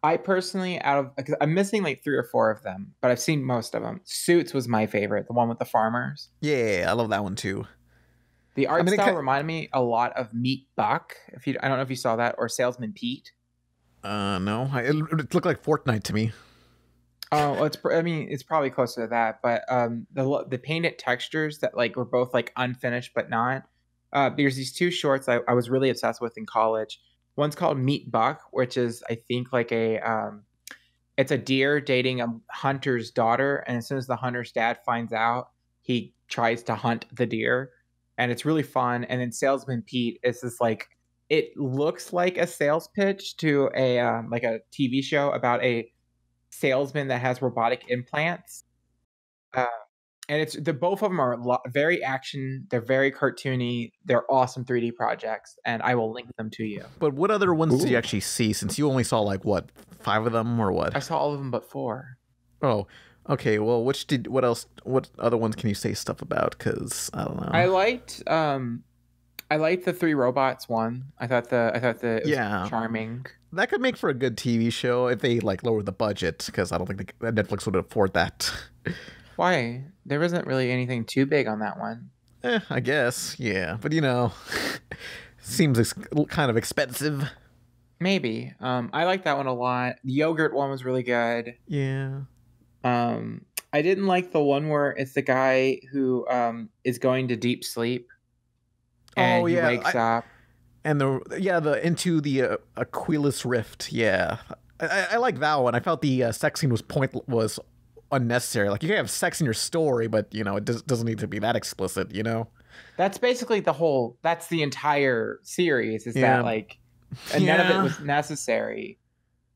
I personally, I'm missing like 3 or 4 of them, but I've seen most of them. Suits was my favorite, the one with the farmers. Yeah, I love that one too. The art style reminded me a lot of Meat Buck. I don't know if you saw that, or Salesman Pete. No, it looked like Fortnite to me. Oh, well, it's probably closer to that, but the painted textures that like were both like unfinished but not. There's these two shorts I was really obsessed with in college. One's called Meat Buck, which is I think like it's a deer dating a hunter's daughter, and as soon as the hunter's dad finds out, he tries to hunt the deer, and it's really fun. And then Salesman Pete is this like it looks like a sales pitch to a like a TV show about a salesman that has robotic implants. And it's both of them are very action. They're very cartoony. They're awesome 3D projects, and I will link them to you. But what other ones did you actually see? Since you only saw like what 5 of them or what? I saw all of them but 4. Oh, okay. Well, what else? What other ones can you say stuff about? Because I don't know. I liked the 3 robots one. I thought it was charming. That could make for a good TV show if they like lower the budget, because I don't think Netflix would afford that. Why? There wasn't really anything too big on that one. I guess, yeah. But seems kind of expensive. Maybe. I like that one a lot. The yogurt one was really good. Yeah. I didn't like the one where it's the guy who is going to deep sleep. And he wakes up. And the into the Aquilus Rift, yeah. I like that one. I felt the sex scene was unnecessary. Like, you can have sex in your story, but it doesn't need to be that explicit. That's basically that's the entire series. Is that like, and none of it was necessary.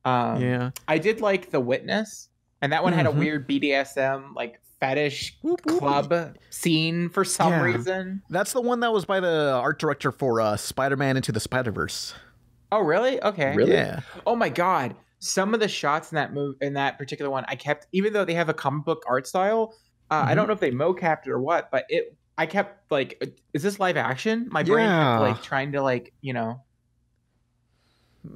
I did like The Witness, and that one had a weird BDSM like fetish club scene for some reason. That's the one that was by the art director for Spider-Man Into the Spider-Verse. Oh, really? Okay. Really? Yeah. Oh my God. Some of the shots in that particular one, I kept, even though they have a comic book art style, I don't know if they mocapped it or what, but I kept like, is this live action? My brain kept like trying to like,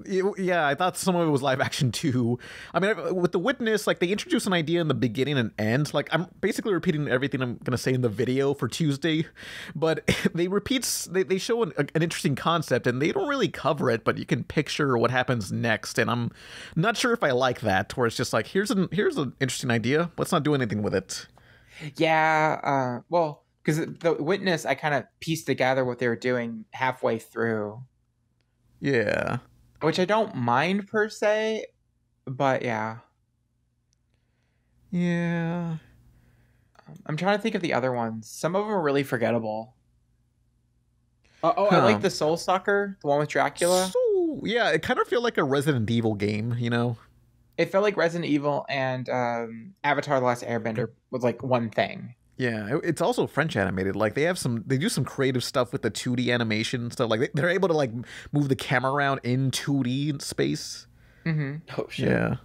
Yeah, I thought some of it was live action too. I mean, with The Witness, like, they introduce an idea in the beginning and end. Like, I'm basically repeating everything I'm gonna say in the video for Tuesday, but they show an interesting concept and they don't really cover it, but you can picture what happens next. And I'm not sure if I like that, where it's just like, here's an interesting idea, let's not do anything with it. Yeah, well, because The Witness, I kind of pieced together what they were doing halfway through. Yeah. Which I don't mind per se, but yeah. Yeah. I'm trying to think of the other ones. Some of them are really forgettable. I like the Soul Sucker, the one with Dracula. Yeah, it kind of felt like a Resident Evil game, It felt like Resident Evil and Avatar: The Last Airbender was like one thing. Yeah, it's also French animated. Like, they do some creative stuff with the 2D animation stuff. Like, they're able to like move the camera around in 2D space. Mm-hmm. Oh shit. Yeah.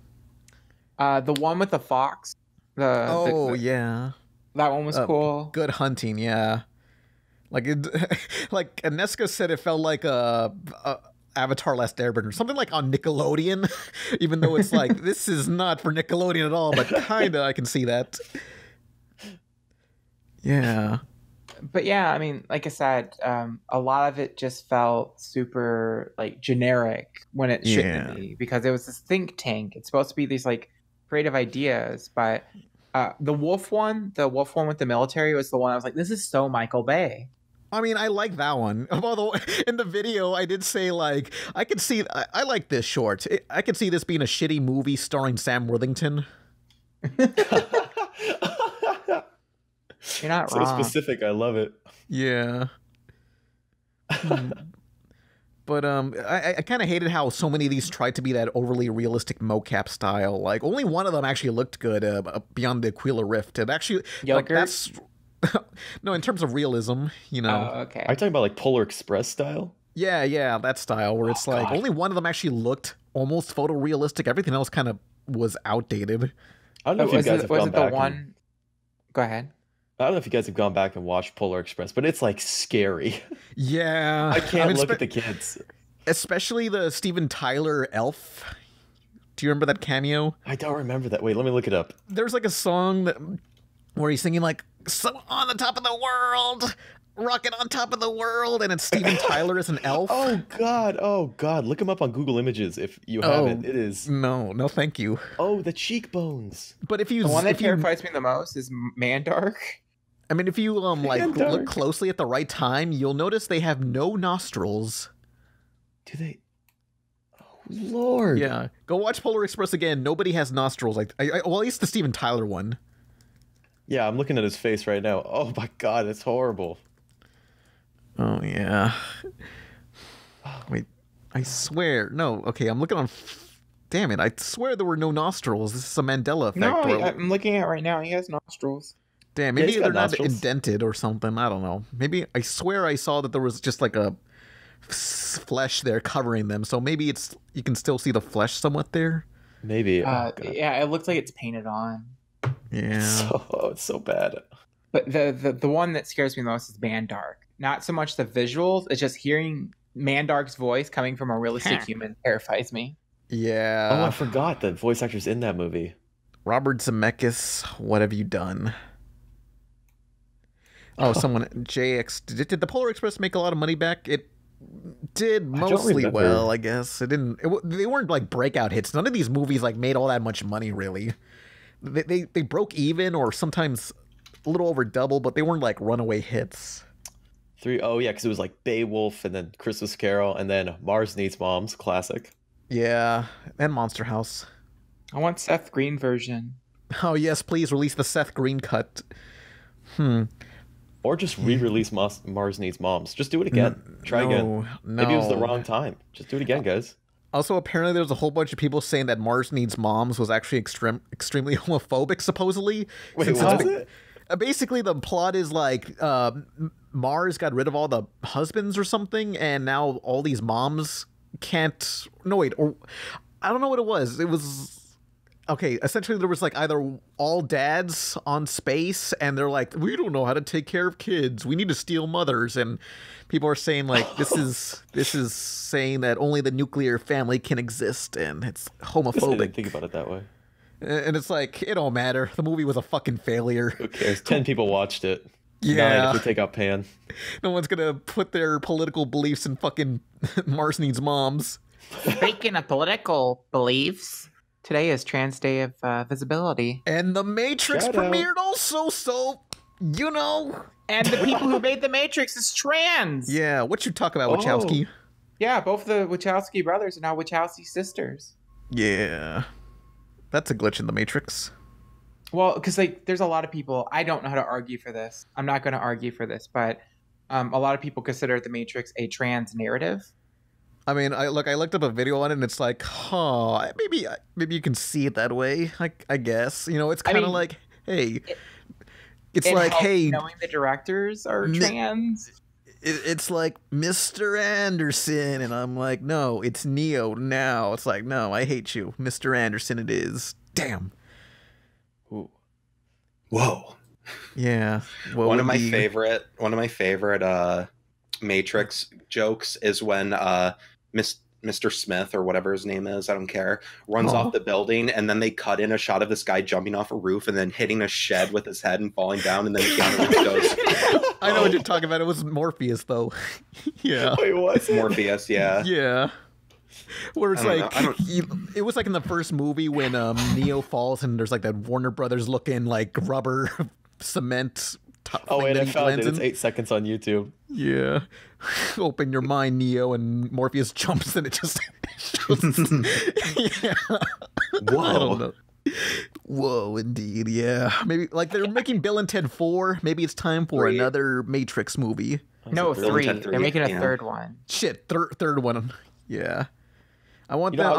The one with the fox. Yeah. That one was cool. Good hunting. Yeah. Like like Aneska said, it felt like Avatar: Last Airbender, something like on Nickelodeon. Even though it's like, this is not for Nickelodeon at all, but kinda I can see that. Yeah. But yeah, I mean, like I said, a lot of it just felt super like generic when it shouldn't be, because it was this think tank. It's supposed to be these like creative ideas, but the wolf one with the military was the one I was like, this is so Michael Bay. I mean, I like that one. Although in the video, I did say, like, I like this short. I could see this being a shitty movie starring Sam Worthington. You're not so wrong. Specific. I love it. Yeah. But I kind of hated how so many of these tried to be that overly realistic mocap style. Like, only one of them actually looked good, Beyond the Aquila Rift. It actually, like, that's no, in terms of realism, Oh, okay. Are you talking about like Polar Express style? Yeah, that style where it's like only one of them actually looked almost photorealistic. Everything else kind of was outdated. I don't know if you guys have gone back. Go ahead. I don't know if you guys have gone back and watched Polar Express, but it's like scary. Yeah. I can't look at the kids. Especially the Steven Tyler elf. Do you remember that cameo? I don't remember that. Wait, let me look it up. There's like a song where he's singing like, "So on the top of the world, rocket on top of the world, and it's Steven Tyler as an elf. Oh God! Look him up on Google Images if you haven't. It is no, thank you. Oh, the cheekbones. But if you The one that terrifies me the most is Mandark. I mean, if you look closely at the right time, you'll notice they have no nostrils. Do they? Oh Lord! Yeah, go watch Polar Express again. Nobody has nostrils. Well, at least the Steven Tyler one. Yeah, I'm looking at his face right now. Oh my God, it's horrible. Oh yeah. Wait, I swear. No, okay, I'm looking on. Damn it! I swear there were no nostrils. This is a Mandela effect. No, I'm looking at it right now. He has nostrils. Damn, maybe they're not nostrils. indented or something. I don't know. Maybe I swear I saw that there was just like a flesh there covering them. So maybe you can still see the flesh somewhat there. Maybe. Yeah, it looks like it's painted on. Yeah. It's so bad. But the one that scares me the most is Mandark. Not so much the visuals, it's just hearing Mandark's voice coming from a realistic human terrifies me. Yeah. Oh, I forgot the voice actor's in that movie. Robert Zemeckis, what have you done? Oh, someone JX did the Polar Express make a lot of money back? It did mostly well, I guess. They weren't like breakout hits. None of these movies like made all that much money really. They broke even or sometimes a little over double, but they weren't like runaway hits. Oh yeah, because it was like Beowulf and then Christmas Carol and then Mars Needs Moms, classic. Yeah, and Monster House. I want Seth Green version. Oh yes, please release the Seth Green cut. Or just re-release Mars Needs Moms. Just do it again. Try again. Maybe it was the wrong time. Just do it again, guys. Also, apparently there's a whole bunch of people saying that Mars Needs Moms was actually extremely homophobic, supposedly. Wait, was it? Basically, the plot is like Mars got rid of all the husbands or something, and now all these moms can't... No, wait. Or I don't know what it was. It was... Okay, essentially there was like either all dads on space and they're like, we don't know how to take care of kids. We need to steal mothers. And people are saying like, this is saying that only the nuclear family can exist and it's homophobic. I didn't think about it that way. And it's like, it don't matter. The movie was a fucking failure. Who cares? 10 people watched it. Yeah. 9 if we take out Pan. No one's gonna put their political beliefs in fucking Mars Needs Moms. Speaking of political beliefs, today is Trans Day of Visibility. And The Matrix premiered also, so, you know. And the people who made The Matrix is trans. Yeah, what you talk about, Wachowski? Yeah, both the Wachowski brothers are now Wachowski sisters. Yeah. That's a glitch in The Matrix. Well, because like, there's a lot of people, I don't know how to argue for this. I'm not going to argue for this, but a lot of people consider The Matrix a trans narrative. I mean, I looked up a video on it, and it's like, maybe you can see it that way. I guess, you know, it's kind of like, hey, it's like, hey, knowing the directors are trans. It's like Mr. Anderson, and I'm like, no, it's Neo now. It's like, no, I hate you, Mr. Anderson. It is. Damn. Ooh. Whoa. Yeah. One of my favorite Matrix jokes is when Mr. Smith or whatever his name is, I don't care, runs off the building, and then they cut in a shot of this guy jumping off a roof and then hitting a shed with his head and falling down, and then Keanu Reeves goes, I know what you're talking about. It was Morpheus, though. Yeah. Wait, what? Morpheus, yeah. Yeah. Where it's like, it was like in the first movie when Neo falls and there's like that Warner Brothers looking like rubber cement. Oh wait, I found it. It's 8 seconds on YouTube. Yeah. Open your mind, Neo, and Morpheus jumps and it just yeah. Whoa. I don't know. Whoa, indeed, yeah. Maybe like they're making Bill and Ted 4. Maybe it's time for another Matrix movie. No, 3. Ted 3. They're making a third one. Shit, third one. Yeah. I want that.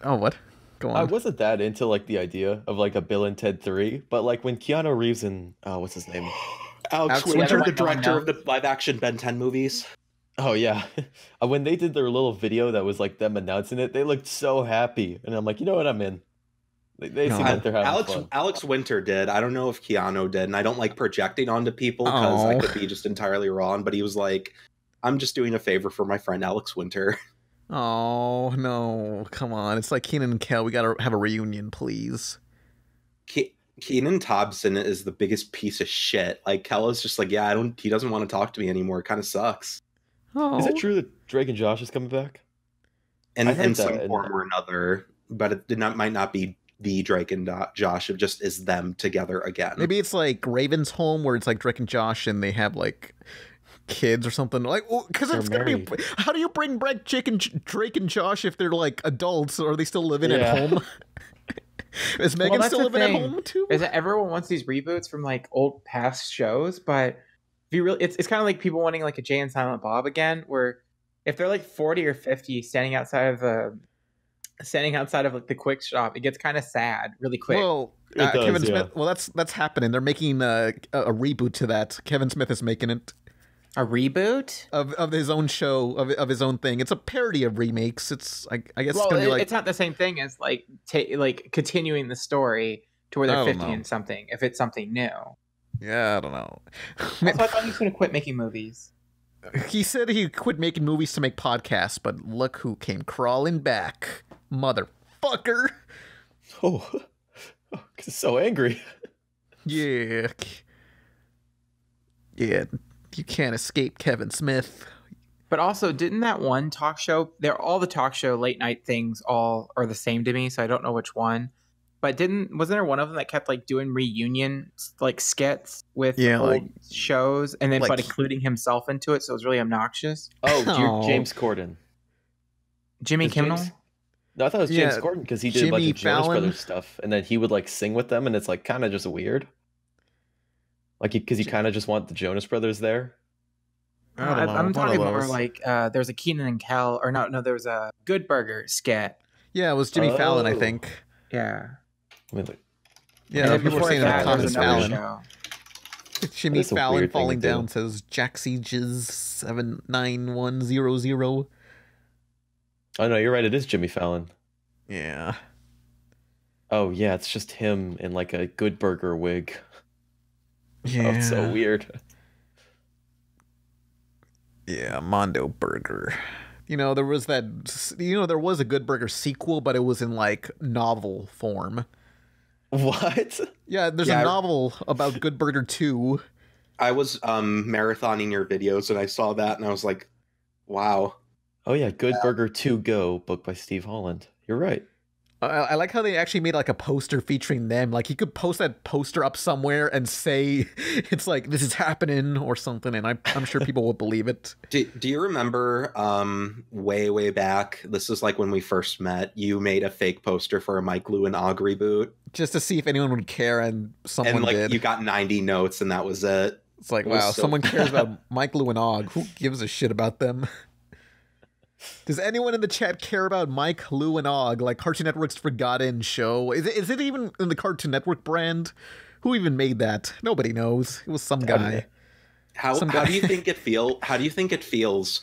Oh, what? Go on. I wasn't that into like the idea of like a Bill and Ted 3, but like when Keanu Reeves and what's his name? Alex Winter, the director of the live-action Ben 10 movies. Oh yeah, when they did their little video that was like them announcing it, they looked so happy, and I'm like, you know what, I'm in. They seem like they're having fun. Alex Winter did. I don't know if Keanu did, and I don't like projecting onto people because I could be just entirely wrong. But he was like, "I'm just doing a favor for my friend Alex Winter." Oh no! Come on, it's like Keenan and Kel. We gotta have a reunion, please. Keenan Thompson is the biggest piece of shit. Like, Kella's just like, yeah, he doesn't want to talk to me anymore. It kind of sucks. Oh. Is it true that Drake and Josh is coming back? And in some form or another, but might not be the Drake and Josh. It just is them together again. Maybe it's like Raven's Home, where it's like Drake and Josh, and they have like kids or something. Like, because it's gonna be. How do you bring back Drake and Josh if they're like adults, or are they still living at home? Is Megan still living at home too? Is that everyone wants these reboots from like old past shows, but if you really, it's kind of like people wanting like a Jay and Silent Bob again, where if they're like 40 or 50 standing outside of like the quick shop, it gets kind of sad really quick. Well, Kevin Smith. Well, that's happening. They're making a reboot to that. Kevin Smith is making it. A reboot of his own show, of his own thing. It's a parody of remakes. It's I guess well, it's gonna be like, it's not the same thing as like like continuing the story to where they're 50 and something. If it's something new, yeah, I don't know. I thought he was going to quit making movies. He said he quit making movies to make podcasts, but look who came crawling back, motherfucker! Oh, so angry. Yeah. You can't escape Kevin Smith. But also, didn't that one talk show? All the talk show late night things all are the same to me, so I don't know which one. But wasn't there one of them that kept like doing reunion like skits with old shows, and then but including himself into it, so it was really obnoxious? Oh, James Corden, Jimmy Kimmel. No, I thought it was James Corden because he did a bunch of Jonas Brothers stuff, and then he would like sing with them, and it's like kind of just weird. Like, because you kind of just want the Jonas Brothers there. I'm talking more like there's a Keenan and Kel, or no, there was a Good Burger skit. Yeah, it was Jimmy Fallon, I think. Yeah. Yeah, people were saying in the comments Fallon. Show. Jimmy Fallon falling down says Jack Sieges 79100. Oh no, you're right. It is Jimmy Fallon. Yeah. Oh yeah, it's just him in like a Good Burger wig. Yeah. Oh, it's so weird. Yeah, Mondo Burger. There was there was a Good Burger sequel, but it was in like novel form. What? Yeah, there's a novel about Good Burger 2. I was marathoning your videos and I saw that and I was like, wow. Oh yeah, Good Burger 2 Go, book by Steve Holland. You're right. I like how they actually made like a poster featuring them. Like, you could post that poster up somewhere and say it's like, this is happening or something, and I'm sure people will believe it. Do you remember way back, this is like when we first met, you made a fake poster for a Mike Lou and Og reboot? Just to see if anyone would care, and someone did. And you got 90 notes and that was it. It's like, wow, someone cares about Mike Lou and Og. Who gives a shit about them? Does anyone in the chat care about Mike, Lou, and Og, like Cartoon Network's forgotten show? Is it even in the Cartoon Network brand? Who even made that? Nobody knows. It was some guy. How do you think it feels?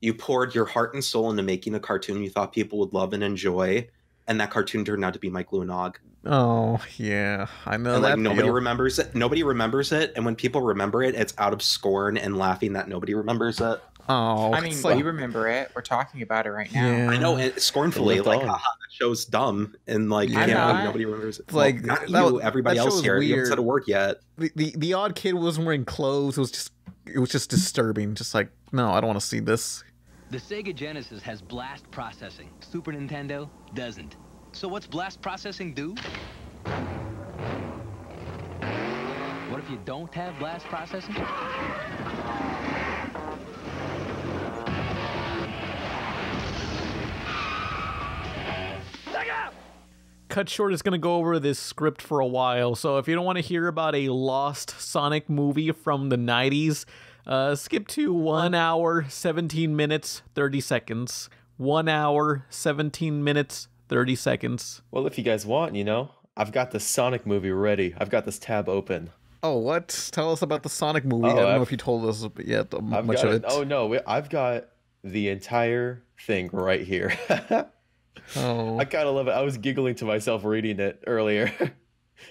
You poured your heart and soul into making a cartoon you thought people would love and enjoy, and that cartoon turned out to be Mike, Lou, and Og. Oh yeah, I know. And that nobody remembers it. Nobody remembers it, and when people remember it, it's out of scorn and laughing that nobody remembers it. Oh, I mean, we remember it. We're talking about it right now. Yeah. I know, it scornfully, like, haha, that show's dumb, and like, nobody remembers it. Like, not you, everybody else here. You haven't said a word yet. The odd kid wasn't wearing clothes. It was just disturbing. Just like, no, I don't want to see this. The Sega Genesis has blast processing. Super Nintendo doesn't. So what's blast processing do? What if you don't have blast processing? Cutshort is going to go over this script for a while, so if you don't want to hear about a lost Sonic movie from the 90s, skip to 1 hour, 17 minutes, 30 seconds. 1 hour, 17 minutes, 30 seconds. Well, if you guys want, I've got the Sonic movie ready. I've got this tab open. Oh, what? Tell us about the Sonic movie. I don't know if you told us yet much of it. Oh, no. I've got the entire thing right here. Oh, I kind of love it. I was giggling to myself reading it earlier.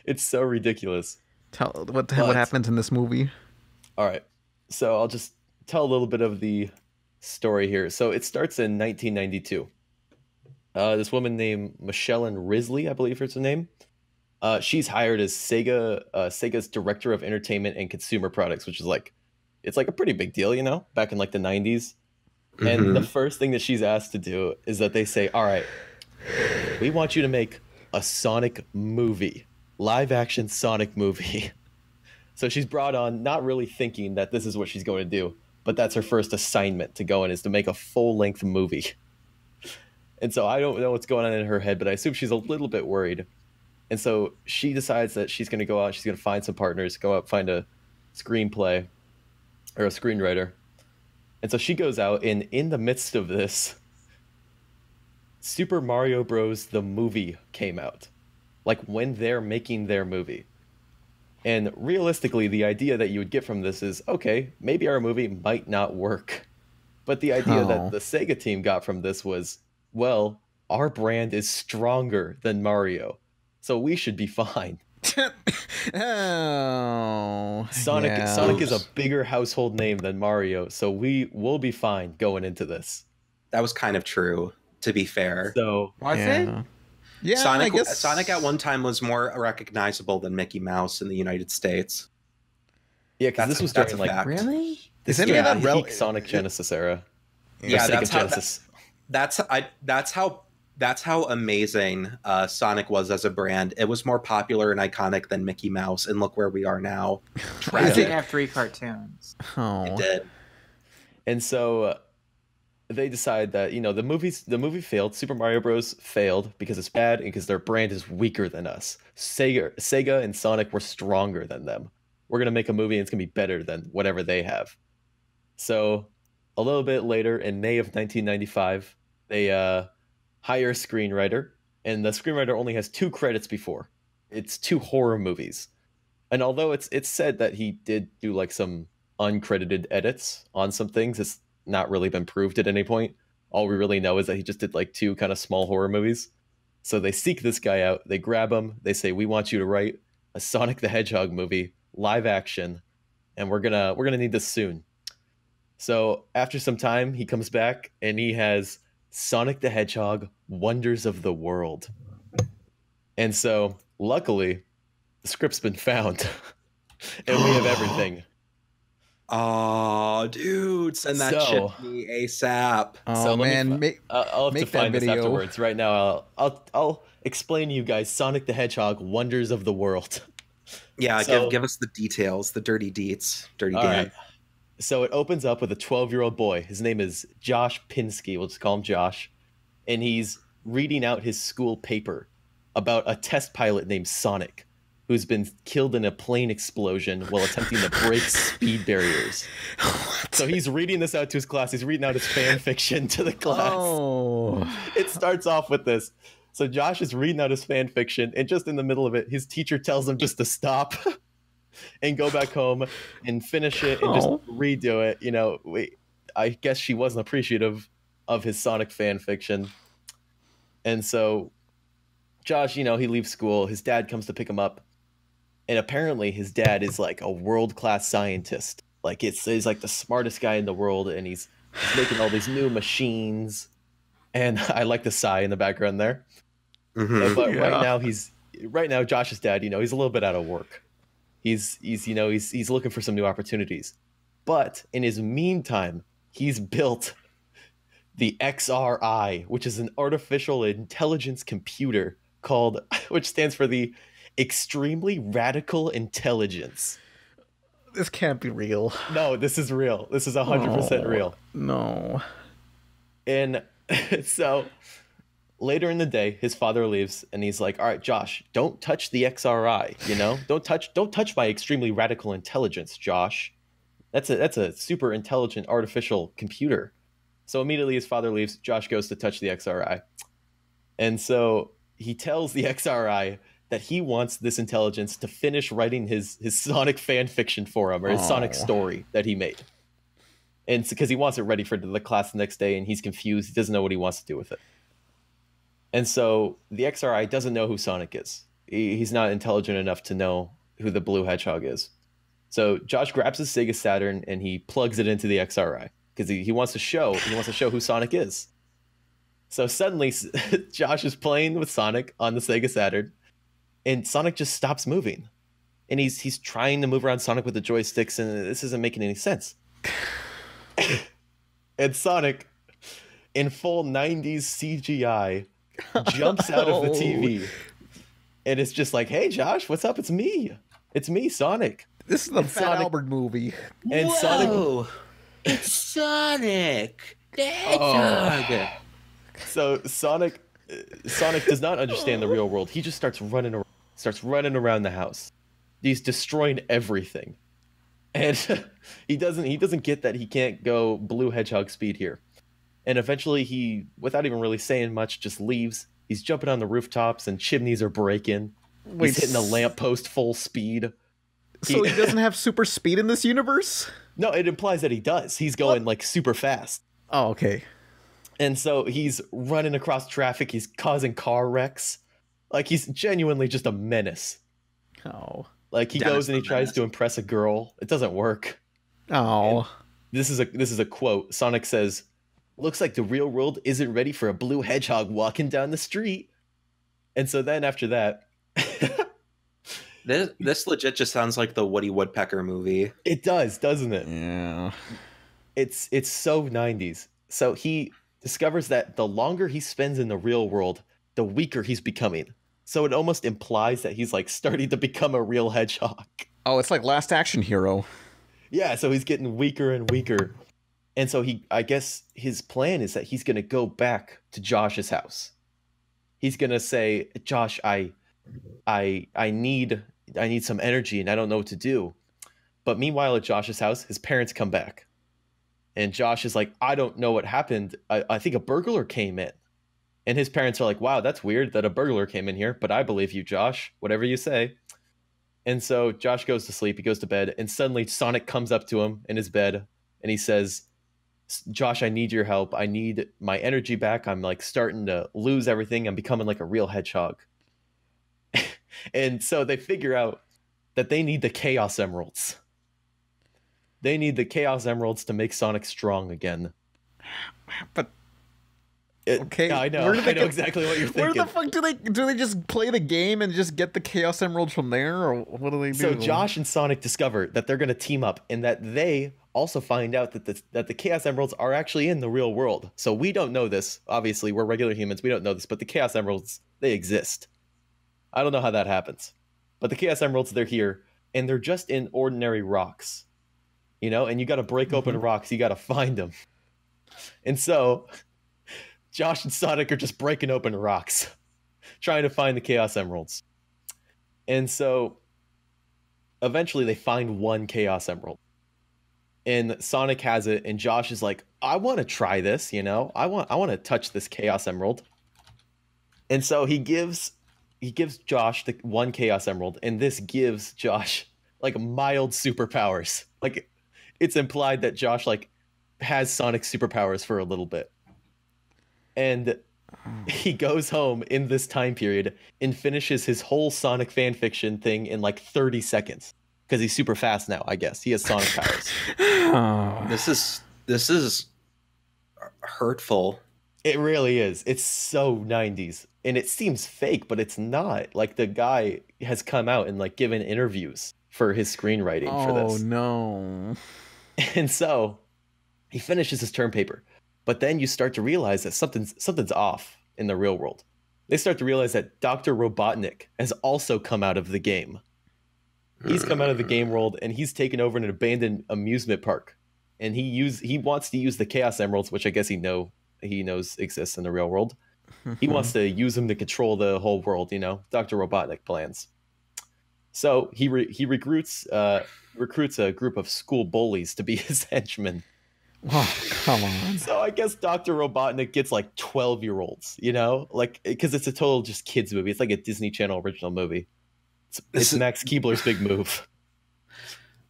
It's so ridiculous. What happens in this movie? All right. So I'll just tell a little bit of the story here. So it starts in 1992. This woman named Michelle Risley, I believe is her name. She's hired as Sega's director of entertainment and consumer products, which is like, it's like a pretty big deal, you know, back in like the 90s. And the first thing that she's asked to do is that they say, all right, we want you to make a Sonic movie, live action Sonic movie. So she's brought on not really thinking that this is what she's going to do, but that's her first assignment to go in, is to make a full length movie. And so I don't know what's going on in her head, but I assume she's a little bit worried. And so she decides that she's going to go out, she's going to find some partners, go out, find a screenplay or a screenwriter. And so she goes out, and in the midst of this, Super Mario Bros. The movie came out. Like when they're making their movie. And realistically, the idea that you would get from this is, okay, maybe our movie might not work. But the idea that the Sega team got from this was, well, our brand is stronger than Mario, so we should be fine. Sonic is a bigger household name than Mario, so we will be fine going into this. That was kind of true, to be fair. So was it? Yeah, Sonic at one time was more recognizable than Mickey Mouse in the United States. Yeah, because this was during like really. This is that peak Sonic Genesis era. Yeah, that's how amazing Sonic was as a brand. It was more popular and iconic than Mickey Mouse, and look where we are now. It did have 3 cartoons. It did. And so they decide that, you know, the movie failed. Super Mario Bros. Failed because it's bad and because their brand is weaker than us. Sega and Sonic were stronger than them. We're going to make a movie and it's going to be better than whatever they have. So a little bit later, in May of 1995, they hire a screenwriter, and the screenwriter only has 2 credits before. It's 2 horror movies. And although it's said that he did do like some uncredited edits on some things, it's not really been proved at any point. All we really know is that he just did like 2 kind of small horror movies. So they seek this guy out, they grab him, they say, we want you to write a Sonic the Hedgehog movie, live action, and we're gonna need this soon. So after some time, he comes back and he has Sonic the Hedgehog, Wonders of the World. And so luckily, the script's been found and we have everything. Oh, dude, send that shit to me ASAP. Oh, So man, I'll have to make that find this video. afterwards. Right now, I'll explain to you guys Sonic the Hedgehog, Wonders of the World. Yeah, So- give us the details, the dirty deets, dirty All Dan. right. So it opens up with a 12-year-old boy. His name is Josh Pinsky. We'll just call him Josh. And he's reading out his school paper about a test pilot named Sonic, who's been killed in a plane explosion while attempting to break speed barriers. So he's reading this out to his class. He's reading out his fan fiction to the class. Oh. It starts off with this. So Josh is reading out his fan fiction, and just in the middle of it, his teacher tells him just to stop and go back home and finish it and just redo it. You know, I guess she wasn't appreciative of his Sonic fan fiction. And so Josh, you know, he leaves school. His dad comes to pick him up. And apparently his dad is like a world-class scientist. Like he's like the smartest guy in the world, and he's making all these new machines. And I like the sigh in the background there. Mm-hmm. But right now Josh's dad, you know, he's a little bit out of work. He's looking for some new opportunities. But in his meantime, he's built the XRI, which is an artificial intelligence computer which stands for the Extremely Radical Intelligence. This can't be real. No, this is real. This is 100% real. No. And so later in the day, his father leaves, and he's like, all right, Josh, don't touch the XRI, you know? Don't touch my extremely radical intelligence, Josh. That's a super intelligent artificial computer. So immediately his father leaves, Josh goes to touch the XRI. And so he tells the XRI that he wants this intelligence to finish writing his Sonic fan fiction for him, or his Sonic story that he made. And because he wants it ready for the class the next day, and he's confused. He doesn't know what he wants to do with it. And so the XRI doesn't know who Sonic is. He's not intelligent enough to know who the Blue Hedgehog is. So Josh grabs his Sega Saturn and he plugs it into the XRI because he wants to show who Sonic is. So suddenly Josh is playing with Sonic on the Sega Saturn, and Sonic just stops moving. And he's trying to move around Sonic with the joysticks, and this isn't making any sense. And Sonic, in full 90s CGI, jumps out of the TV. And it's just like, hey, Josh, what's up? It's me, Sonic. This is the Fat Albert movie. And Whoa, Sonic, it's Sonic the Hedgehog. So Sonic does not understand the real world. He just starts running around the house. He's destroying everything, and he doesn't get that he can't go blue hedgehog speed here. And eventually, he, without even really saying much, just leaves. He's jumping on the rooftops, and chimneys are breaking. He's hitting the lamppost full speed. So he doesn't have super speed in this universe? No, it implies that he does. He's going like super fast. Oh, okay. And so he's running across traffic. He's causing car wrecks. Like, he's genuinely just a menace. Oh. Like, he goes and he tries to impress a girl. It doesn't work. Oh. And this is a quote. Sonic says, "Looks like the real world isn't ready for a blue hedgehog walking down the street." And so then after that, this legit just sounds like the Woody Woodpecker movie. It does, doesn't it? Yeah. It's so 90s. So he discovers that the longer he spends in the real world, the weaker he's becoming. So it almost implies that he's like starting to become a real hedgehog. Oh, it's like Last Action Hero. Yeah, so he's getting weaker and weaker. And so I guess his plan is that he's going to go back to Josh's house. He's going to say, "Josh, I need some energy and I don't know what to do." But meanwhile at Josh's house, his parents come back. And Josh is like, "I don't know what happened. I think a burglar came in." And his parents are like, "Wow, that's weird that a burglar came in here, but I believe you, Josh, whatever you say." And so Josh goes to sleep, he goes to bed, and suddenly Sonic comes up to him in his bed, and he says, "Josh, I need your help. I need my energy back. I'm like starting to lose everything. I'm becoming like a real hedgehog." And so they figure out that they need the Chaos Emeralds. They need the Chaos Emeralds to make Sonic strong again. But okay, yeah, I know exactly what you're thinking. Where the fuck do they just play the game and just get the Chaos Emeralds from there, or what do they do? So Josh and Sonic discover that they're going to team up, and that they also find out that the Chaos Emeralds are actually in the real world. So we don't know this. Obviously, we're regular humans. We don't know this, but the Chaos Emeralds, they exist. I don't know how that happens, but the Chaos Emeralds, they're here, and they're just in ordinary rocks. You know, and you got to break open rocks. You got to find them. And so Josh and Sonic are just breaking open rocks, trying to find the Chaos Emeralds. And so eventually they find one Chaos Emerald. And Sonic has it, and Josh is like, "I want to try this, you know? I want to touch this Chaos Emerald." And so he gives Josh the one Chaos Emerald, and this gives Josh like mild superpowers. Like, it's implied that Josh like has Sonic superpowers for a little bit. And he goes home in this time period and finishes his whole Sonic fanfiction thing in like 30 seconds. Because he's super fast now, I guess. He has Sonic powers. This is hurtful. It really is. It's so 90s. And it seems fake, but it's not. Like, the guy has come out and like given interviews for his screenwriting for this. Oh no. And so he finishes his term paper. But then you start to realize that something's off in the real world. They start to realize that Dr. Robotnik has also come out of the game. He's come out of the game world, and he's taken over an abandoned amusement park. And he wants to use the Chaos Emeralds, which I guess he knows exists in the real world. He wants to use them to control the whole world, you know, Dr. Robotnik plans. So he recruits a group of school bullies to be his henchmen. Oh, come on. So I guess Dr. Robotnik gets like 12-year-olds, you know, like, because it's a total just kids movie. It's like a Disney Channel original movie. It's Max Keebler's big move.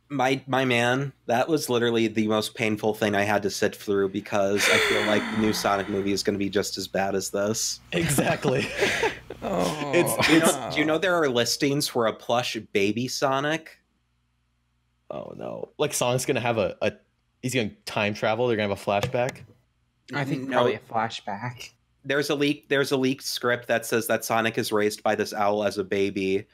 My man, that was literally the most painful thing I had to sit through, because I feel like the new Sonic movie is going to be just as bad as this. Exactly. Do you know there are listings for a plush baby Sonic? Oh no! Like, Sonic's going to have he's going to time travel. They're going to have a flashback. I think probably a flashback. there's a leaked script that says that Sonic is raised by this owl as a baby,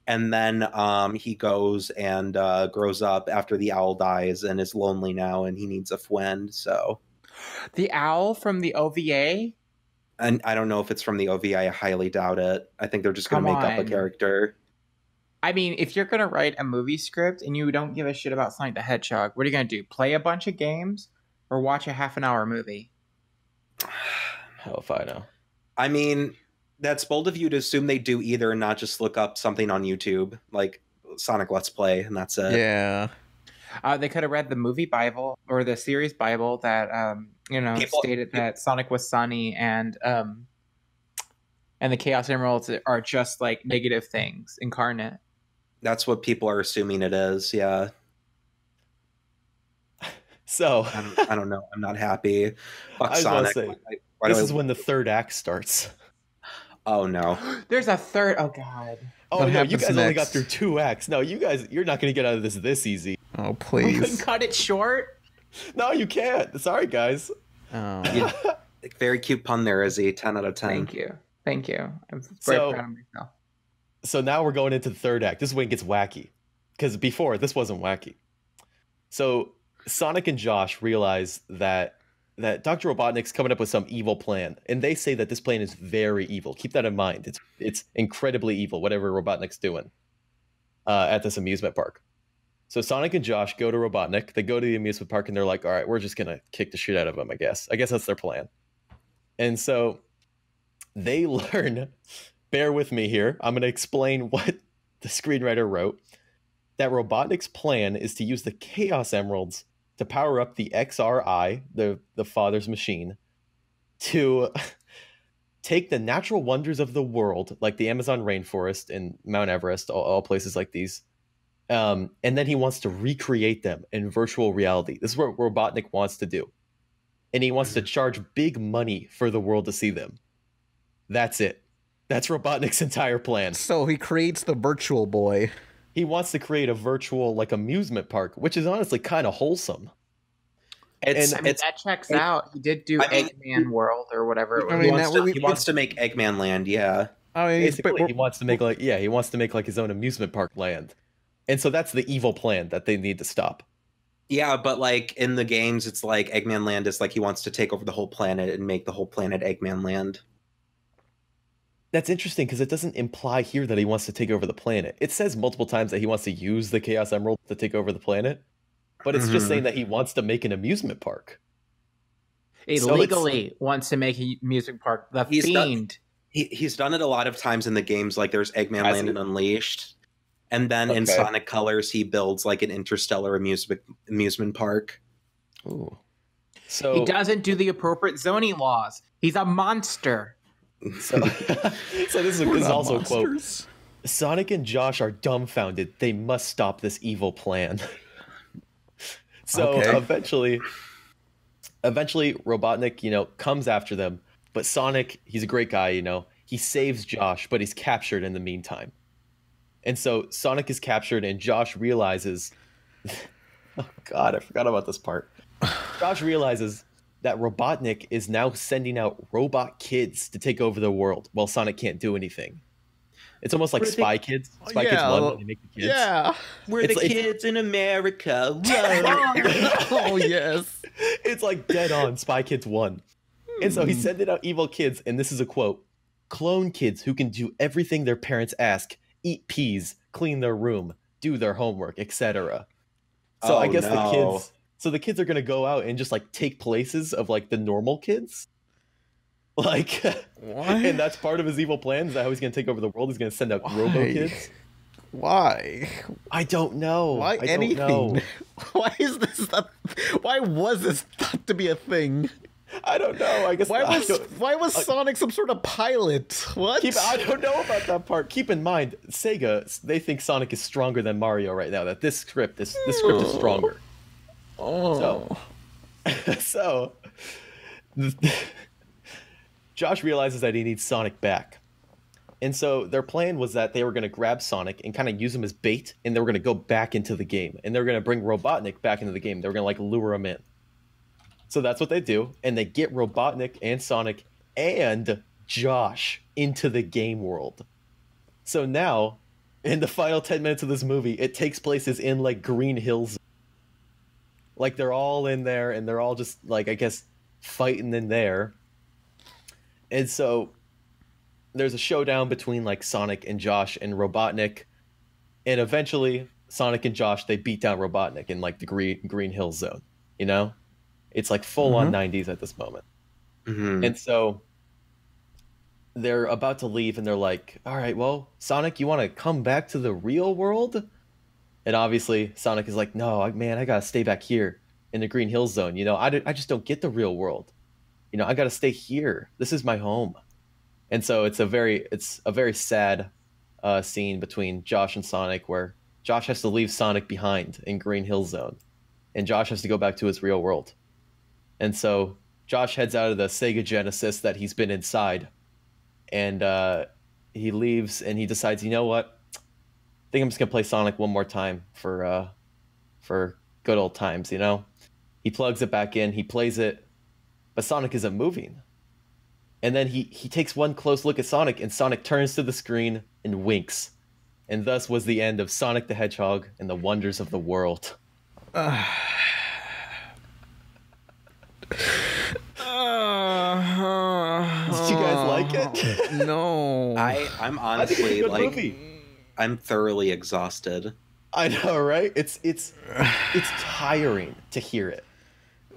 and then he goes and grows up after the owl dies and is lonely now, and he needs a friend. So the owl from the OVA. And I don't know if it's from the OVA. I highly doubt it. I think they're just going to make up a character. I mean, if you're going to write a movie script and you don't give a shit about Sonic the Hedgehog, what are you going to do? Play a bunch of games or watch a half-an-hour movie? Hell if I know. I mean, that's bold of you to assume they do either and not just look up something on YouTube, like Sonic Let's Play, and that's it. Yeah. They could have read the movie Bible or the series Bible that stated that Sonic was sunny and the Chaos Emeralds are just like negative things incarnate. That's what people are assuming it is. Yeah. So I don't know. I'm not happy. Fuck I was Sonic. say, this is when the third act starts. Oh no. There's a third. Oh god. Oh no, you guys only got through 2 acts. No, you're not going to get out of this easy. Oh please. You couldn't cut it short? No, you can't. Sorry, guys. Oh. Yeah. Very cute pun there, Izzy. 10 out of 10. Thank you. I'm very proud of myself. So now we're going into the third act. This is when it gets wacky. Because before, this wasn't wacky. So Sonic and Josh realize that Dr. Robotnik's coming up with some evil plan. And they say that this plan is very evil. Keep that in mind. It's incredibly evil, whatever Robotnik's doing at this amusement park. So Sonic and Josh go to Robotnik. They go to the amusement park and they're like, all right, we're just going to kick the shit out of him, I guess. I guess that's their plan. And so they learn, bear with me here, I'm going to explain what the screenwriter wrote, that Robotnik's plan is to use the Chaos Emeralds to power up the XRI, the father's machine, to take the natural wonders of the world, like the Amazon rainforest and Mount Everest, all places like these, and then he wants to recreate them in virtual reality. This is what Robotnik wants to do. And he wants to charge big money for the world to see them. That's it. That's Robotnik's entire plan. So he creates the Virtual Boy. He wants to create a virtual amusement park, which is honestly kind of wholesome. That checks out. He did do Eggman World or whatever it was. He wants to make Eggman Land, yeah. I mean, basically, he wants to make his own amusement park land. And so that's the evil plan that they need to stop. Yeah, but like in the games, it's like Eggman Land is like he wants to take over the whole planet and make the whole planet Eggman Land. That's interesting because it doesn't imply here that he wants to take over the planet. It says multiple times that he wants to use the Chaos Emerald to take over the planet, but it's just saying that he wants to make an amusement park. Illegally wants to make a music park. The Fiend. He's done it a lot of times in the games, like there's Eggman Land and Unleashed. And then in Sonic Colors, he builds like an interstellar amusement park. Ooh. So he doesn't do the appropriate zoning laws. He's a monster. So this is also a quote. Sonic and Josh are dumbfounded. They must stop this evil plan. So eventually Robotnik, comes after them. But Sonic, he's a great guy, he saves Josh, but he's captured in the meantime. And so Sonic is captured and Josh realizes, oh God, I forgot about this part. Josh realizes that Robotnik is now sending out robot kids to take over the world while Sonic can't do anything. It's almost like Spy Kids. Spy Kids 1 when they make the kids. Yeah. We're the kids in America. Oh, yes. It's like dead on Spy Kids 1. And so he's sending out evil kids, and this is a quote. Clone kids who can do everything their parents ask, eat peas, clean their room, do their homework, etc. So I guess the kids are going to go out and just like take places of like the normal kids. Like, what? And that's part of his evil plan. Is that how he's going to take over the world? He's going to send out robo kids. Why? I don't know. Why anything? Don't know. Why is this? Why was this thought to be a thing? I don't know. I guess why was Sonic some sort of pilot? What? I don't know about that part. Keep in mind, Sega, they think Sonic is stronger than Mario right now. That this script is stronger. Oh. So Josh realizes that he needs Sonic back. And so their plan was that they were going to grab Sonic and kind of use him as bait, and they were going to go back into the game. And they were going to bring Robotnik back into the game. They were going to like lure him in. So that's what they do, and they get Robotnik and Sonic and Josh into the game world. So now, in the final 10 minutes of this movie, it takes place is in like Green Hills. Like they're all in there and they're all just like, I guess, fighting in there. And so there's a showdown between like Sonic and Josh and Robotnik. And eventually Sonic and Josh, they beat down Robotnik in like the Green Hills zone, you know? It's like full on 90s at this moment. And so they're about to leave and they're like, all right, well, Sonic, you want to come back to the real world? And obviously Sonic is like, no, man, I got to stay back here in the Green Hills zone. You know, I just don't get the real world. You know, I got to stay here. This is my home. And so it's a very sad scene between Josh and Sonic where Josh has to leave Sonic behind in Green Hill Zone, and Josh has to go back to his real world. And so Josh heads out of the Sega Genesis that he's been inside, and he leaves and he decides, you know what? I think I'm just gonna play Sonic one more time for good old times, you know? He plugs it back in, he plays it, but Sonic isn't moving. And then he takes one close look at Sonic, and Sonic turns to the screen and winks. And thus was the end of Sonic the Hedgehog and the Wonders of the World. Did you guys like it? No. I'm honestly like, movie. I'm thoroughly exhausted. I know, right? It's tiring to hear it.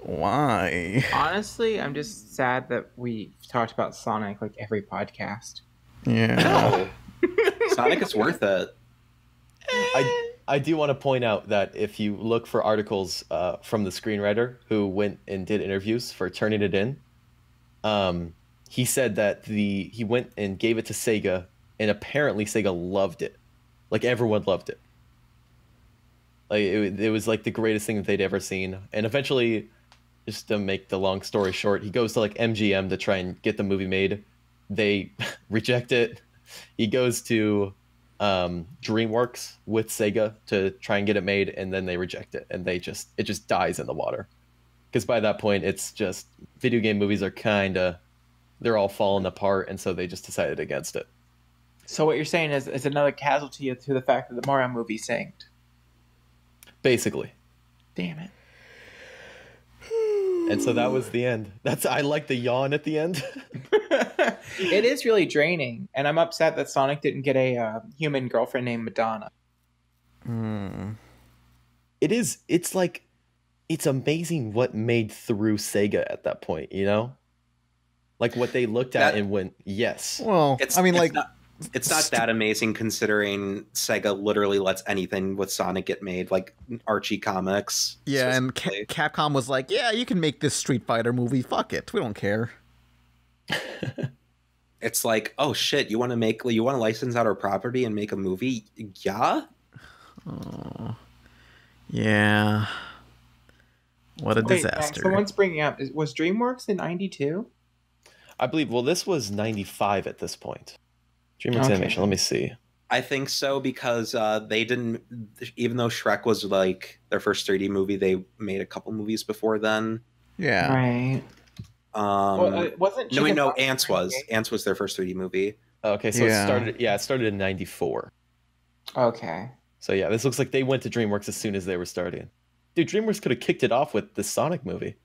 Why? Honestly, I'm just sad that we talked about Sonic like every podcast. Yeah. No. Sonic is worth it. I do want to point out that if you look for articles from the screenwriter who went and did interviews for Turning It In, he said that he went and gave it to Sega, and apparently Sega loved it. Like everyone loved it. Like it was like the greatest thing that they'd ever seen. And eventually, just to make the long story short, he goes to like MGM to try and get the movie made. They reject it. He goes to DreamWorks with Sega to try and get it made, and then they reject it, and it just dies in the water. Because by that point, it's just video game movies are they're all falling apart, and so they just decided against it. So what you're saying is another casualty to the fact that the Mario movie sanked. Basically. Damn it. And so that was the end. I like the yawn at the end. It is really draining, and I'm upset that Sonic didn't get a human girlfriend named Madonna. It's like, it's amazing what made through Sega at that point, you know? Like what they looked at and went, yes. Well, it's not that amazing considering Sega literally lets anything with Sonic get made, like Archie Comics. Yeah, and Capcom was like, yeah, you can make this Street Fighter movie. Fuck it. We don't care. It's like, oh shit, you want to license out our property and make a movie? Yeah? Oh. Yeah. What a disaster. Someone's bringing up, was DreamWorks in 92? I believe, well, this was 95 at this point. DreamWorks Animation, let me see. I think so, because they didn't, even though Shrek was like their first 3D movie, they made a couple movies before then. Yeah. Right. Wasn't Ants was. Ants was their first 3D movie. Okay, so it started in 94. Okay. So yeah, this looks like they went to DreamWorks as soon as they were starting. Dude, DreamWorks could have kicked it off with the Sonic movie.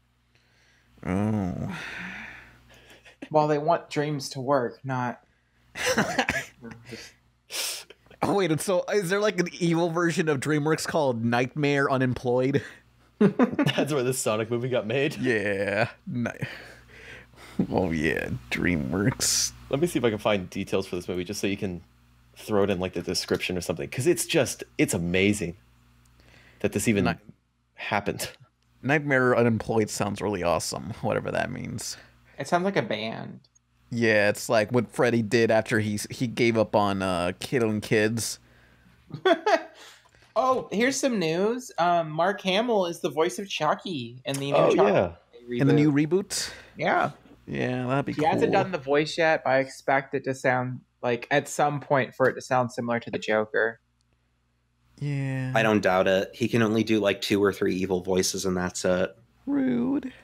Oh. Well, they want dreams to work, not... Oh, wait, so is there like an evil version of DreamWorks called Nightmare Unemployed? That's where this Sonic movie got made? Yeah. Oh, yeah, DreamWorks. Let me see if I can find details for this movie, just so you can throw it in like the description or something. Because it's amazing that this even happened. Nightmare Unemployed sounds really awesome, whatever that means. It sounds like a band. Yeah, it's like what Freddy did after he gave up on killing kids. Oh, here's some news. Mark Hamill is the voice of Chucky in the new Chucky reboot. In the new reboot? Yeah. Yeah, that'd be cool. He hasn't done the voice yet, but I expect it to sound like at some point for it to sound similar to the Joker. Yeah. I don't doubt it. He can only do like 2 or 3 evil voices and that's it. Rude.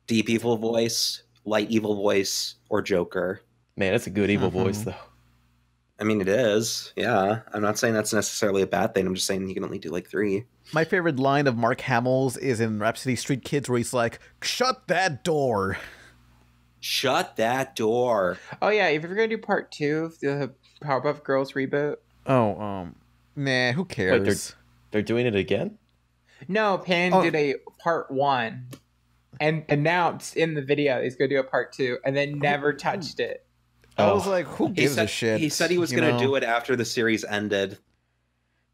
Deep evil voice. light evil voice or Joker. Man, that's a good evil voice, though. I mean, it is. Yeah. I'm not saying that's necessarily a bad thing. I'm just saying you can only do like 3. My favorite line of Mark Hamill's is in Rhapsody Street Kids, where he's like, "Shut that door." Shut that door. Oh yeah, if you're gonna do part 2 of the Powerpuff Girls reboot. Oh, nah, who cares? Wait, they're doing it again? No, Pan did a part 1 and announced in the video he's gonna do a part 2 and then never touched it. I was like, who gives a shit? He said he was going to do it after the series ended.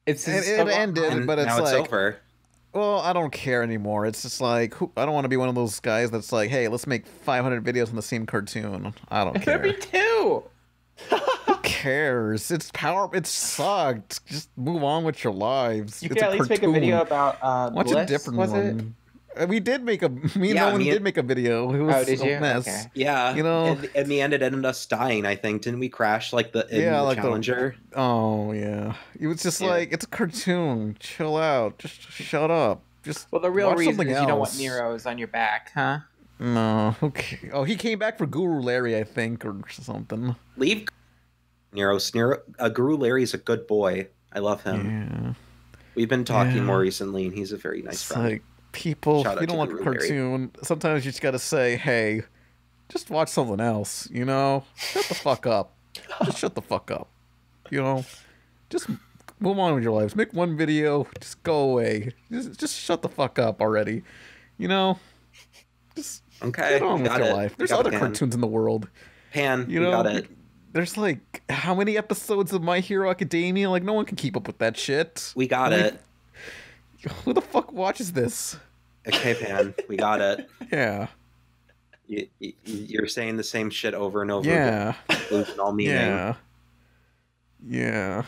It ended, but it's now it's over. Well, I don't care anymore. It's just like, I don't want to be one of those guys that's like, hey, let's make 500 videos on the same cartoon. I don't care. There'd be 2. Who cares? It sucked. Just move on with your lives. You can at least make a video about Watch Bliss, a different was one. it? We did make a. Nolan did make a video. It was did you? a mess. Okay. Yeah, you know. In the end, it ended us dying. I think didn't we crash like the Challenger? Oh yeah, it was just like it's a cartoon. Chill out. Just shut up. Just the real reason is else. you don't want Nero's on your back, huh? No. Okay. Oh, he came back for Guru Larry, I think, or something. Leave Nero. Guru Larry's a good boy. I love him. Yeah. We've been talking more recently, and he's a very nice friend. Like, people, Shout out you don't to like a Guru cartoon. Larry. Sometimes you just gotta say, hey, just watch something else, you know? Shut the fuck up. Just shut the fuck up. You know? Just move on with your lives. Make one video, just go away. Just shut the fuck up already. You know? Just get on with your life. There's other cartoons in the world. Pan, you know? got it. There's like, how many episodes of My Hero Academia? Like, no one can keep up with that shit. We got it. Who the fuck watches this? Okay, Pan, we got it. Yeah. You're saying the same shit over and over again. Losing all meaning. Yeah.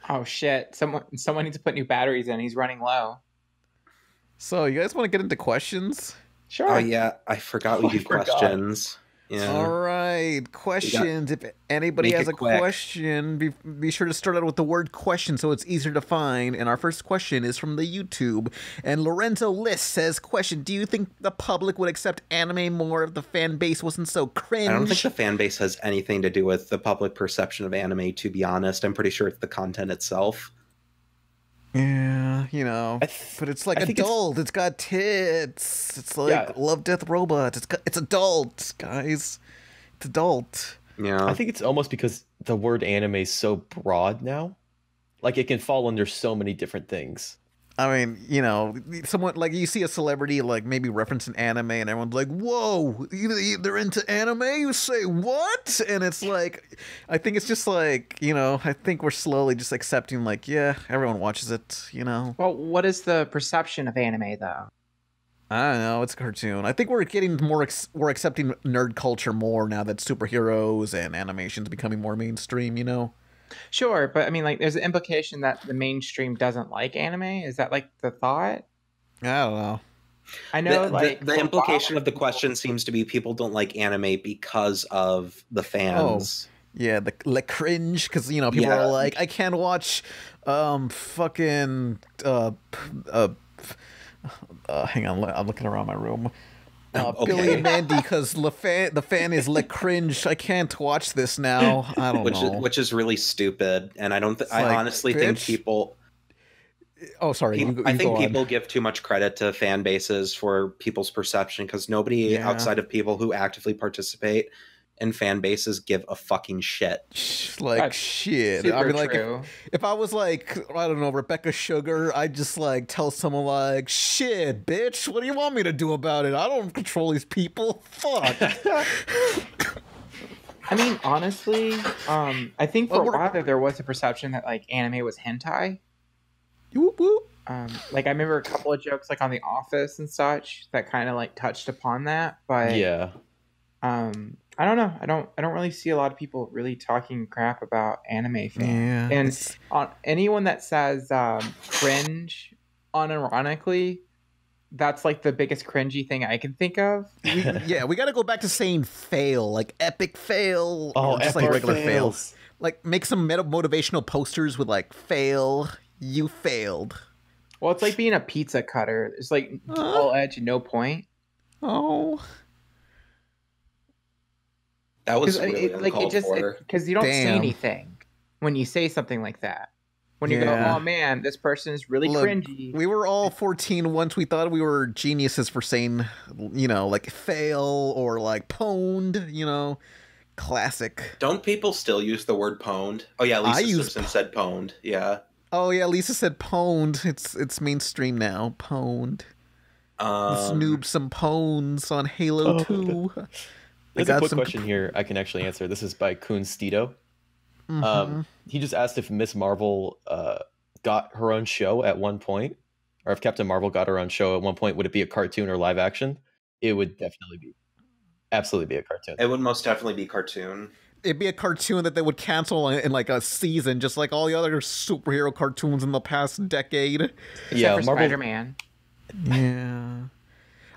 Oh shit! Someone needs to put new batteries in. He's running low. So you guys want to get into questions? Sure. Oh yeah, I forgot we do questions. Yeah. All right, questions. If anybody has a question, be sure to start out with the word question so it's easier to find. And our first question is from the YouTube. And Lorenzo List says, question, do you think the public would accept anime more if the fan base wasn't so cringe? I don't think the fan base has anything to do with the public perception of anime, to be honest. I'm pretty sure it's the content itself. Yeah, you know, but it's like adult. It's got tits. It's like Love, Death, Robots. It's adult, guys. It's adult. Yeah, I think it's almost because the word anime is so broad now. Like it can fall under so many different things. I mean, you know, someone like you see a celebrity like maybe reference an anime, and everyone's like, "Whoa, they're into anime." You say what? And it's like, I think it's just like, you know, I think we're slowly just accepting like, yeah, everyone watches it, you know. Well, what is the perception of anime though? I don't know. It's a cartoon. I think we're getting more. We're accepting nerd culture more now that superheroes and animation's becoming more mainstream. You know. Sure, but I mean, like, there's an implication that the mainstream doesn't like anime. Is that like the thought? I don't know. I know, the implication of the question seems to be people don't like anime because of the fans. Oh, yeah, the cringe, because you know people are like, I can't watch, hang on, I'm looking around my room. Billy and Mandy, because the fan is le cringe. I can't watch this now. I don't know. Which is really stupid, and I don't. I like, honestly think people. Oh, sorry. I think people give too much credit to fan bases for people's perception because nobody outside of people who actively participate in fan bases give a fucking shit. Like shit. I mean, like if I was like, I don't know, Rebecca Sugar, I'd just like tell someone like, shit, bitch, what do you want me to do about it? I don't control these people. Fuck. I mean, honestly, I think for a while there was a perception that like anime was hentai. Whoop, whoop. Like I remember a couple of jokes like on The Office and such that kind of like touched upon that, but I don't know. I don't really see a lot of people really talking crap about anime fans. And on anyone that says cringe unironically, that's like the biggest cringy thing I can think of. We got to go back to saying fail, like epic fail, or just like regular fails. Like make some motivational posters with like fail, you failed. Well, it's like being a pizza cutter. It's like all edge and no point. Oh. That was really uncalled for. Because you don't say Damn. anything when you say something like that. When you go, Yeah. oh man, this person is really Look, cringy. we were all 14 once. We thought we were geniuses for saying, like fail or like pwned, classic. Don't people still use the word pwned? Oh yeah, Lisa Simpson said pwned. Yeah. Oh yeah, Lisa said pwned. It's mainstream now. Pwned. Let's noob some pwns on Halo 2. There's a quick question here I can actually answer. This is by Coon Stedo. He just asked if Miss Marvel got her own show at one point, or if Captain Marvel got her own show at one point. Would it be a cartoon or live action? It would definitely absolutely be a cartoon. It would most definitely be cartoon. It'd be a cartoon that they would cancel in like a season, just like all the other superhero cartoons in the past decade. Except for Spider-Man. Yeah.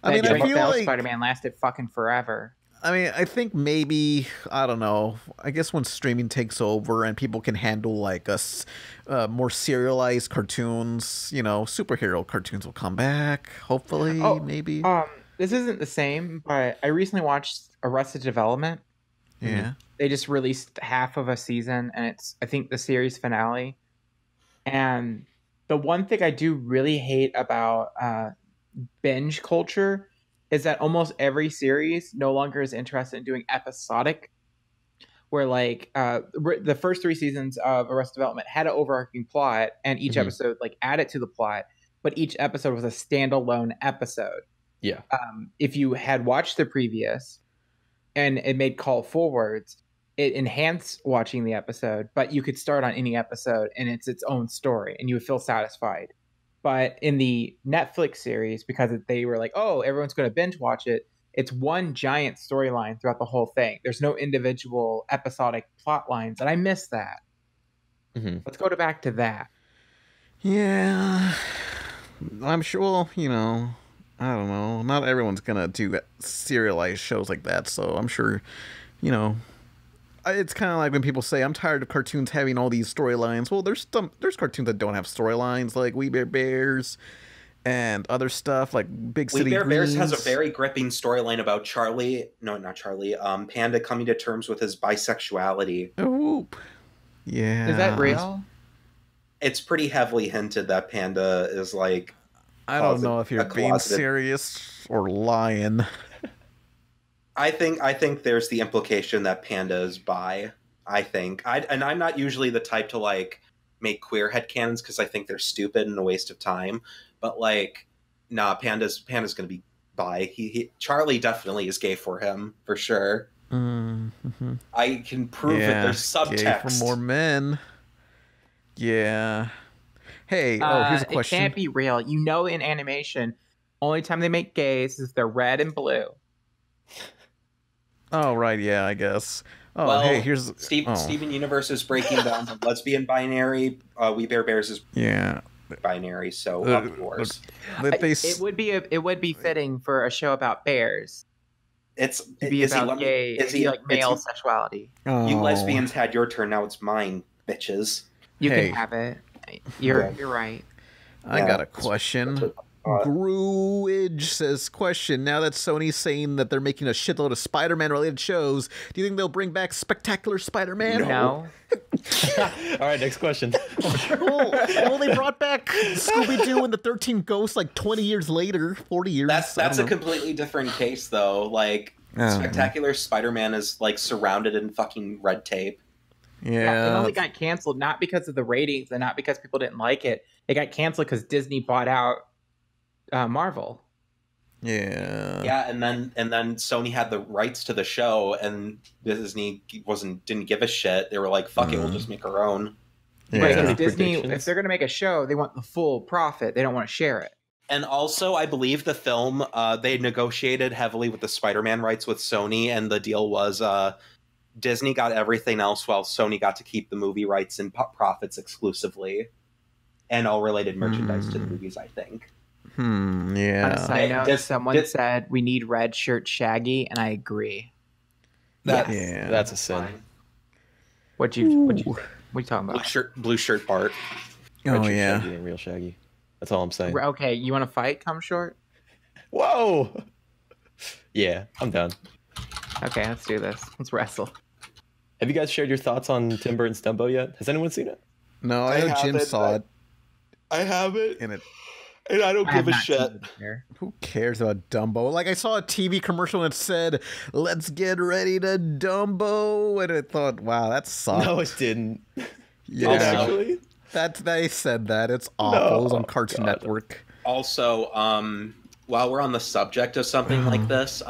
I feel like Spider-Man lasted fucking forever. I think maybe, I don't know, I guess when streaming takes over and people can handle like more serialized cartoons, superhero cartoons will come back, hopefully, maybe. This isn't the same, but I recently watched Arrested Development. Yeah. They just released half of a season, and it's, I think, the series finale. And the one thing I do really hate about binge culture is that almost every series no longer is interested in doing episodic, where like the first 3 seasons of Arrested Development had an overarching plot, and each episode like added to the plot, but each episode was a standalone episode. Yeah. If you had watched the previous and it made call forwards, it enhanced watching the episode, but you could start on any episode and it's its own story and you would feel satisfied. But in the Netflix series, because they were like, oh, everyone's going to binge watch it, it's one giant storyline throughout the whole thing. There's no individual episodic plot lines, and I miss that. Let's go back to that. Yeah. I'm sure, well, I don't know. Not everyone's going to do serialized shows like that, so I'm sure, it's kind of like when people say, I'm tired of cartoons having all these storylines. Well, there's cartoons that don't have storylines, like We Bare Bears and other stuff, like Big City We Bare Greens. Bears has a very gripping storyline about Panda coming to terms with his bisexuality. Oh, yeah. Is that real? It's pretty heavily hinted that Panda is like... I don't know if you're being serious or lying. I think there's the implication that Panda is bi. I think. And I'm not usually the type to like make queer headcanons because I think they're stupid and a waste of time. But like, nah, Panda's gonna be bi. Charlie definitely is gay for him for sure. I can prove it. There's subtext. Gay for more men. Yeah. Hey, here's a question. It can't be real. In animation, only time they make gays is if they're red and blue. Oh, right, yeah, I guess. Oh, well, hey, here's... Steven Universe is breaking down the lesbian binary. We Bare Bears is binary, so up yours. It would be fitting for a show about bears. It's to be about gay, male sexuality. You lesbians had your turn, now it's mine, bitches. You can have it. You're right. I got a question. Gruage says, question, now that Sony's saying that they're making a shitload of Spider-Man related shows, do you think they'll bring back Spectacular Spider-Man? No. All right, next question. well, they brought back Scooby-Doo and the 13 Ghosts like 20 years later, 40 years. That's a completely different case, though. Like, Spectacular Spider-Man is like surrounded in fucking red tape. Yeah. It only got canceled not because of the ratings and not because people didn't like it. It got canceled because Disney bought out Marvel. Yeah, and then Sony had the rights to the show, and Disney didn't give a shit. They were like, "Fuck it, we'll just make our own." Right, because Disney, if they're gonna make a show, they want the full profit. They don't want to share it. And also, I believe the film they negotiated heavily with the Spider-Man rights with Sony, and the deal was Disney got everything else, while Sony got to keep the movie rights and profits exclusively, and all related merchandise to the movies. I think. Yeah. I know someone said we need red shirt Shaggy, and I agree. That's a sin. What you talking about? Blue shirt Bart. Red shirt Shaggy and real Shaggy. That's all I'm saying. Okay, you want to fight? Come short. Whoa. Yeah, I'm done. Okay, let's do this. Let's wrestle. Have you guys shared your thoughts on Tim Burton's Dumbo yet? Has anyone seen it? No, I know Jim saw it. I haven't. And I don't give a shit. Who cares about Dumbo? Like, I saw a TV commercial and it said, "Let's get ready to Dumbo," and I thought, wow, that sucked. No, it didn't. Yeah, actually. They said that. It's awful. No, It was on Cartoon Network. Also, while we're on the subject of something like this,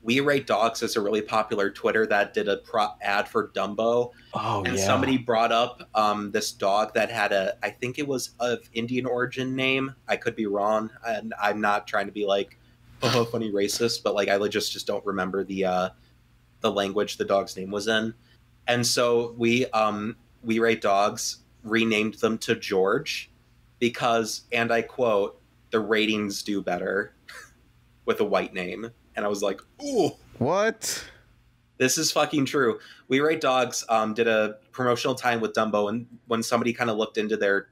We Rate Dogs is a really popular Twitter that did a ad for Dumbo. Oh, and somebody brought up this dog that had I think it was of Indian origin name. I could be wrong, and I'm not trying to be like, oh, funny racist, but like I just don't remember the language the dog's name was in. And so We Rate Dogs renamed them to George because, and I quote, "the ratings do better" with a white name. And I was like, ooh. What? This is fucking true. We Rate Dogs did a promotional time with Dumbo, and when somebody kind of looked into their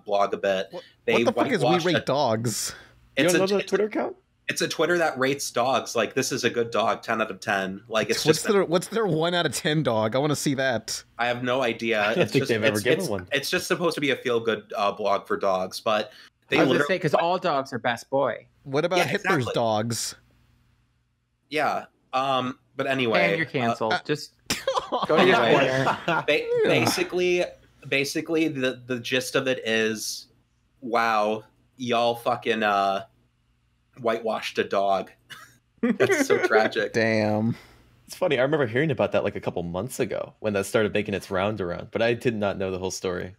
blog a bit, what the fuck is We Rate Dogs? It's a Twitter account? It's a Twitter that rates dogs. Like, this is a good dog, 10 out of 10. Like, it's what's their 1 out of 10 dog? I want to see that. I have no idea. I don't think they've ever given one. It's just supposed to be a feel-good blog for dogs, but they I was gonna say, because all dogs are best boy. What about Hitler's dogs? Yeah. But anyway, and you're canceled. Just go to your Twitter. Basically, the gist of it is, wow, y'all fucking whitewashed a dog. That's so tragic. Damn. It's funny. I remember hearing about that like a couple months ago when that started making its round around, but I did not know the whole story.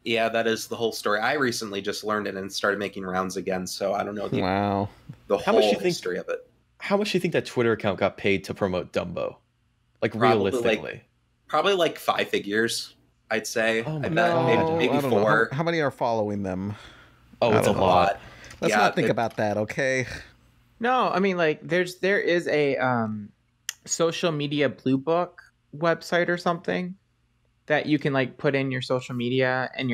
Yeah, that is the whole story. I recently just learned it and started making rounds again, so I don't know the whole history of it. How much do you think that Twitter account got paid to promote Dumbo? Like, realistically? Probably like 5 figures, I'd say. Maybe 4. How many are following them? Oh, it's a lot. Let's not think about that, okay? No, I mean, like, there is a social media blue book website or something that you can like put in your social media and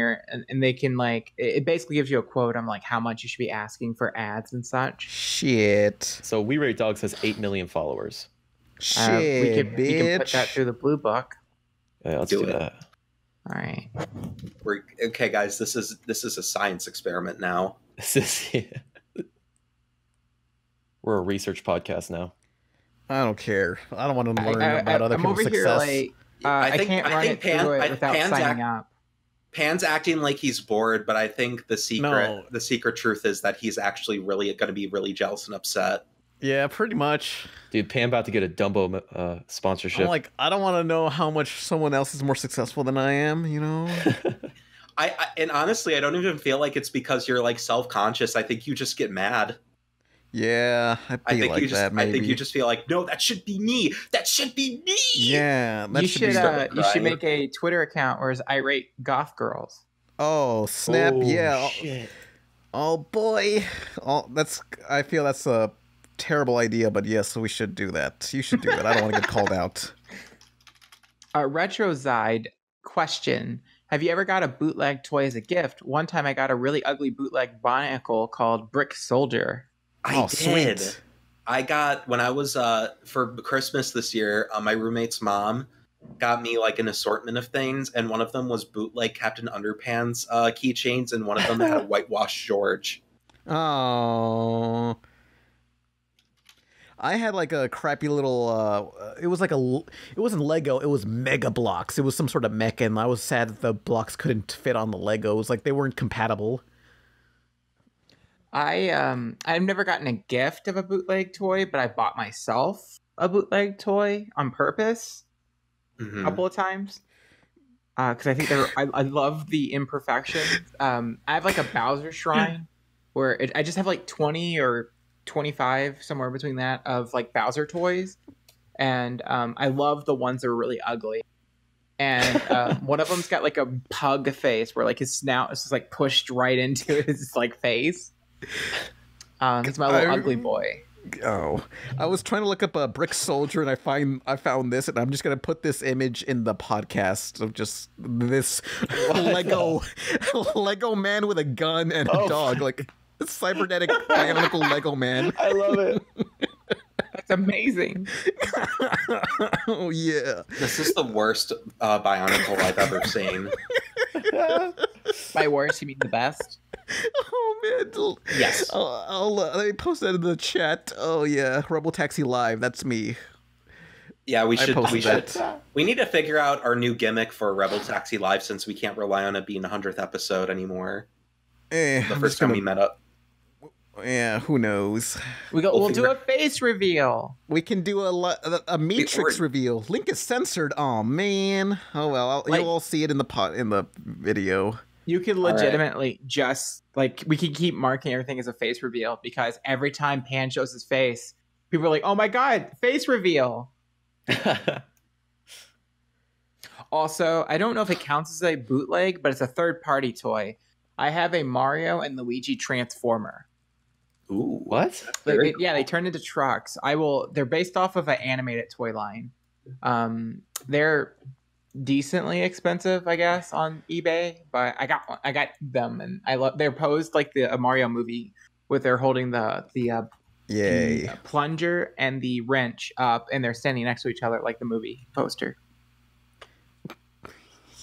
they can like, it basically gives you a quote on like how much you should be asking for ads and such. Shit. So We Rate Dogs has 8 million followers. Shit, we can put that through the blue book. Yeah, let's do that. All right. Okay, guys. This is a science experiment now. We're a research podcast now. I don't care. I don't want to learn about other people's success. Here, like, I can't run it through it without signing up. Pan's acting like he's bored, but I think the secret truth is that he's actually really going to be really jealous and upset. Yeah, pretty much. Dude, Pan about to get a Dumbo sponsorship. I'm like, I don't want to know how much someone else is more successful than I am, you know? And honestly, I don't even feel like it's because you're like self-conscious. I think you just get mad. Yeah, I think you just feel like, no, that should be me. That should be me. Yeah, you should make a Twitter account where it's I Rate Goth Girls. Oh snap! Oh, yeah. Shit. Oh boy. I feel that's a terrible idea, but yes, we should do that. You should do it. I don't want to get called out. Retrozide question. Have you ever got a bootleg toy as a gift? One time I got a really ugly bootleg Bionicle called Brick Soldier. I did. Sweet. I got, when I was for Christmas this year, my roommate's mom got me like an assortment of things, and one of them was bootleg Captain Underpants keychains, and one of them had a whitewashed George. Oh, I had like a crappy little. It wasn't Lego. It was Mega Blocks. It was some sort of mecha, and I was sad that the blocks couldn't fit on the Legos. Like they weren't compatible. I've never gotten a gift of a bootleg toy, but I bought myself a bootleg toy on purpose a couple of times because I think I love the imperfections. I have like a Bowser shrine where I just have like 20 or 25 somewhere between that of like Bowser toys, and I love the ones that are really ugly. And one of them's got like a pug face where like his snout is just like pushed right into his like face. It's my little ugly boy. Oh, I was trying to look up a Brick Soldier, and I found this, and I'm just gonna put this image in the podcast of just this Lego man with a gun and a dog, like a cybernetic bionicle Lego man. I love it. It's amazing. Oh yeah. This is the worst Bionicle I've ever seen. By worst, you mean the best? Oh man. Yes. I'll let me post that in the chat. Oh yeah, RebelTaxi Live. That's me. Yeah, we should. that. We need to figure out our new gimmick for RebelTaxi Live since we can't rely on it being the 100th episode anymore. The first time we met up. Yeah, who knows? We'll do a face reveal. We can do a MEATRIX reveal. Link is censored. Oh man. Oh well. You'll all see it in the video. You could legitimately just like we could keep marking everything as a face reveal because every time Pan shows his face, people are like, "Oh my god, face reveal!" Also, I don't know if it counts as a bootleg, but it's a third-party toy. I have a Mario and Luigi Transformer. Ooh, what? They turn into trucks. They're based off of an animated toy line. They're decently expensive, I guess, on eBay, but I got them, and they're posed like a Mario movie, with they're holding the plunger and the wrench up, and they're standing next to each other like the movie poster.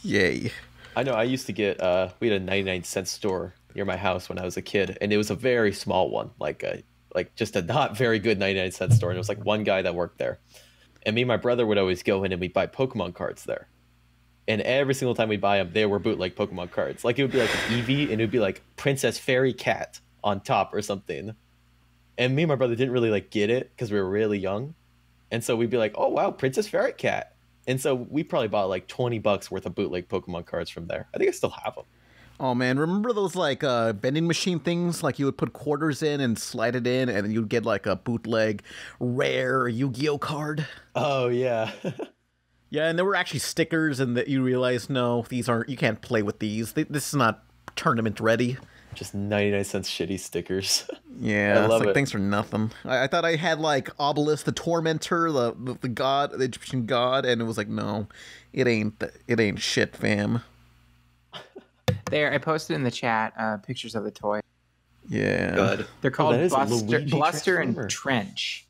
Yay! I know. I used to get. We had a 99-cent store near my house when I was a kid, and it was a very small one, like just a not very good 99-cent store, and it was like one guy that worked there, and me and my brother would always go in and we'd buy Pokemon cards there. And every single time we buy them, they were bootleg Pokemon cards. Like, it would be like an Eevee, and it would be like Princess Fairy Cat on top or something. And me and my brother didn't really like get it because we were really young. And so we'd be like, oh, wow, Princess Fairy Cat. And so we probably bought like $20 worth of bootleg Pokemon cards from there. I think I still have them. Oh, man. Remember those like vending machine things? Like you would put quarters in and slide it in, and then you'd get like a bootleg rare Yu-Gi-Oh card. Oh, yeah. Yeah, and there were actually stickers, and that you realize, no, these aren't. You can't play with these. This is not tournament ready. Just 99-cent shitty stickers. Yeah, I love it. Thanks for nothing. I thought I had like Obelisk the Tormentor, the god, the Egyptian god, and it was like, no, it ain't shit, fam. There, I posted in the chat pictures of the toy. Yeah, good. They're called Bluster Transformer. and Trench.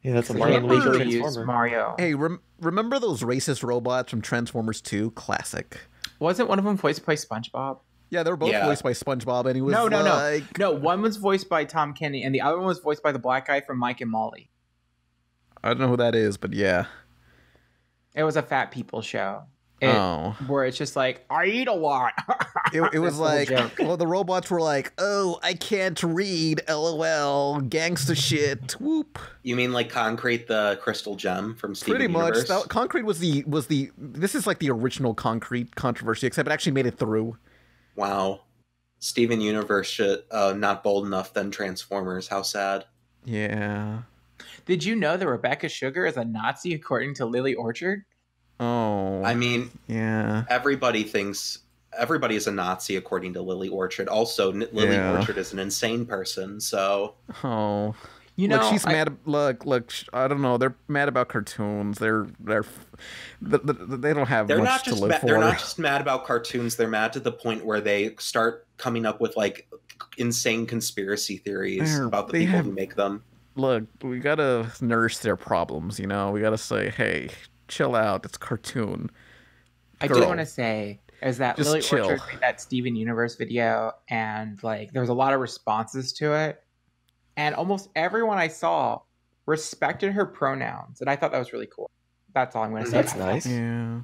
Yeah, that's a Luigi Mario. Hey, remember those racist robots from Transformers 2? Classic. Wasn't one of them voiced by SpongeBob? Yeah, they were both voiced by SpongeBob, and he was No. One was voiced by Tom Kenny, and the other one was voiced by the black guy from Mike and Molly. I don't know who that is, but yeah. It was a fat people show. Where it's just like, I eat a lot. It was like, well, the robots were like, oh, I can't read, LOL, gangsta shit, whoop. You mean like Concrete the Crystal Gem from Steven Pretty much. Universe? Concrete was the this is like the original Concrete controversy, except it actually made it through. Wow. Steven Universe shit, not bold enough than Transformers. How sad. Yeah. Did you know that Rebecca Sugar is a Nazi according to Lily Orchard? Oh. I mean, yeah. Everybody is a Nazi according to Lily Orchard. Also, Lily Orchard is an insane person, so... Oh. You know, she's mad. Look. I don't know. They're mad about cartoons. They don't have much to live for. They're not just mad about cartoons. They're mad to the point where they start coming up with like insane conspiracy theories about the people who make them. Look, we gotta nurse their problems. You know, we gotta say, hey, chill out. It's a cartoon. I do want to say is that just Lily chill. Orchard made that Steven Universe video, and like there was a lot of responses to it. And almost everyone I saw respected her pronouns, and I thought that was really cool. That's all I'm going to say. That's nice. Yeah.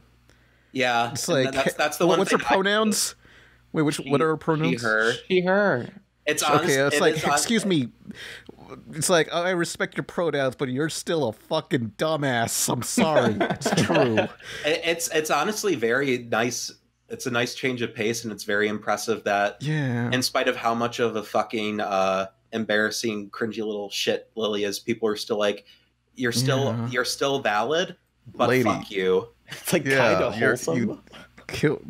Yeah. It's like that's the one. What's her pronouns? Wait, what are her pronouns? She, her. It's honest, okay. It's like, excuse me. It's like, oh, I respect your pronouns, but you're still a fucking dumbass. I'm sorry. It's true. It's honestly very nice. It's a nice change of pace, and it's very impressive that, in spite of how much of a fucking embarrassing, cringy little shit Lily is, people are still like, you're still valid, but lady, fuck you. It's like kind of wholesome.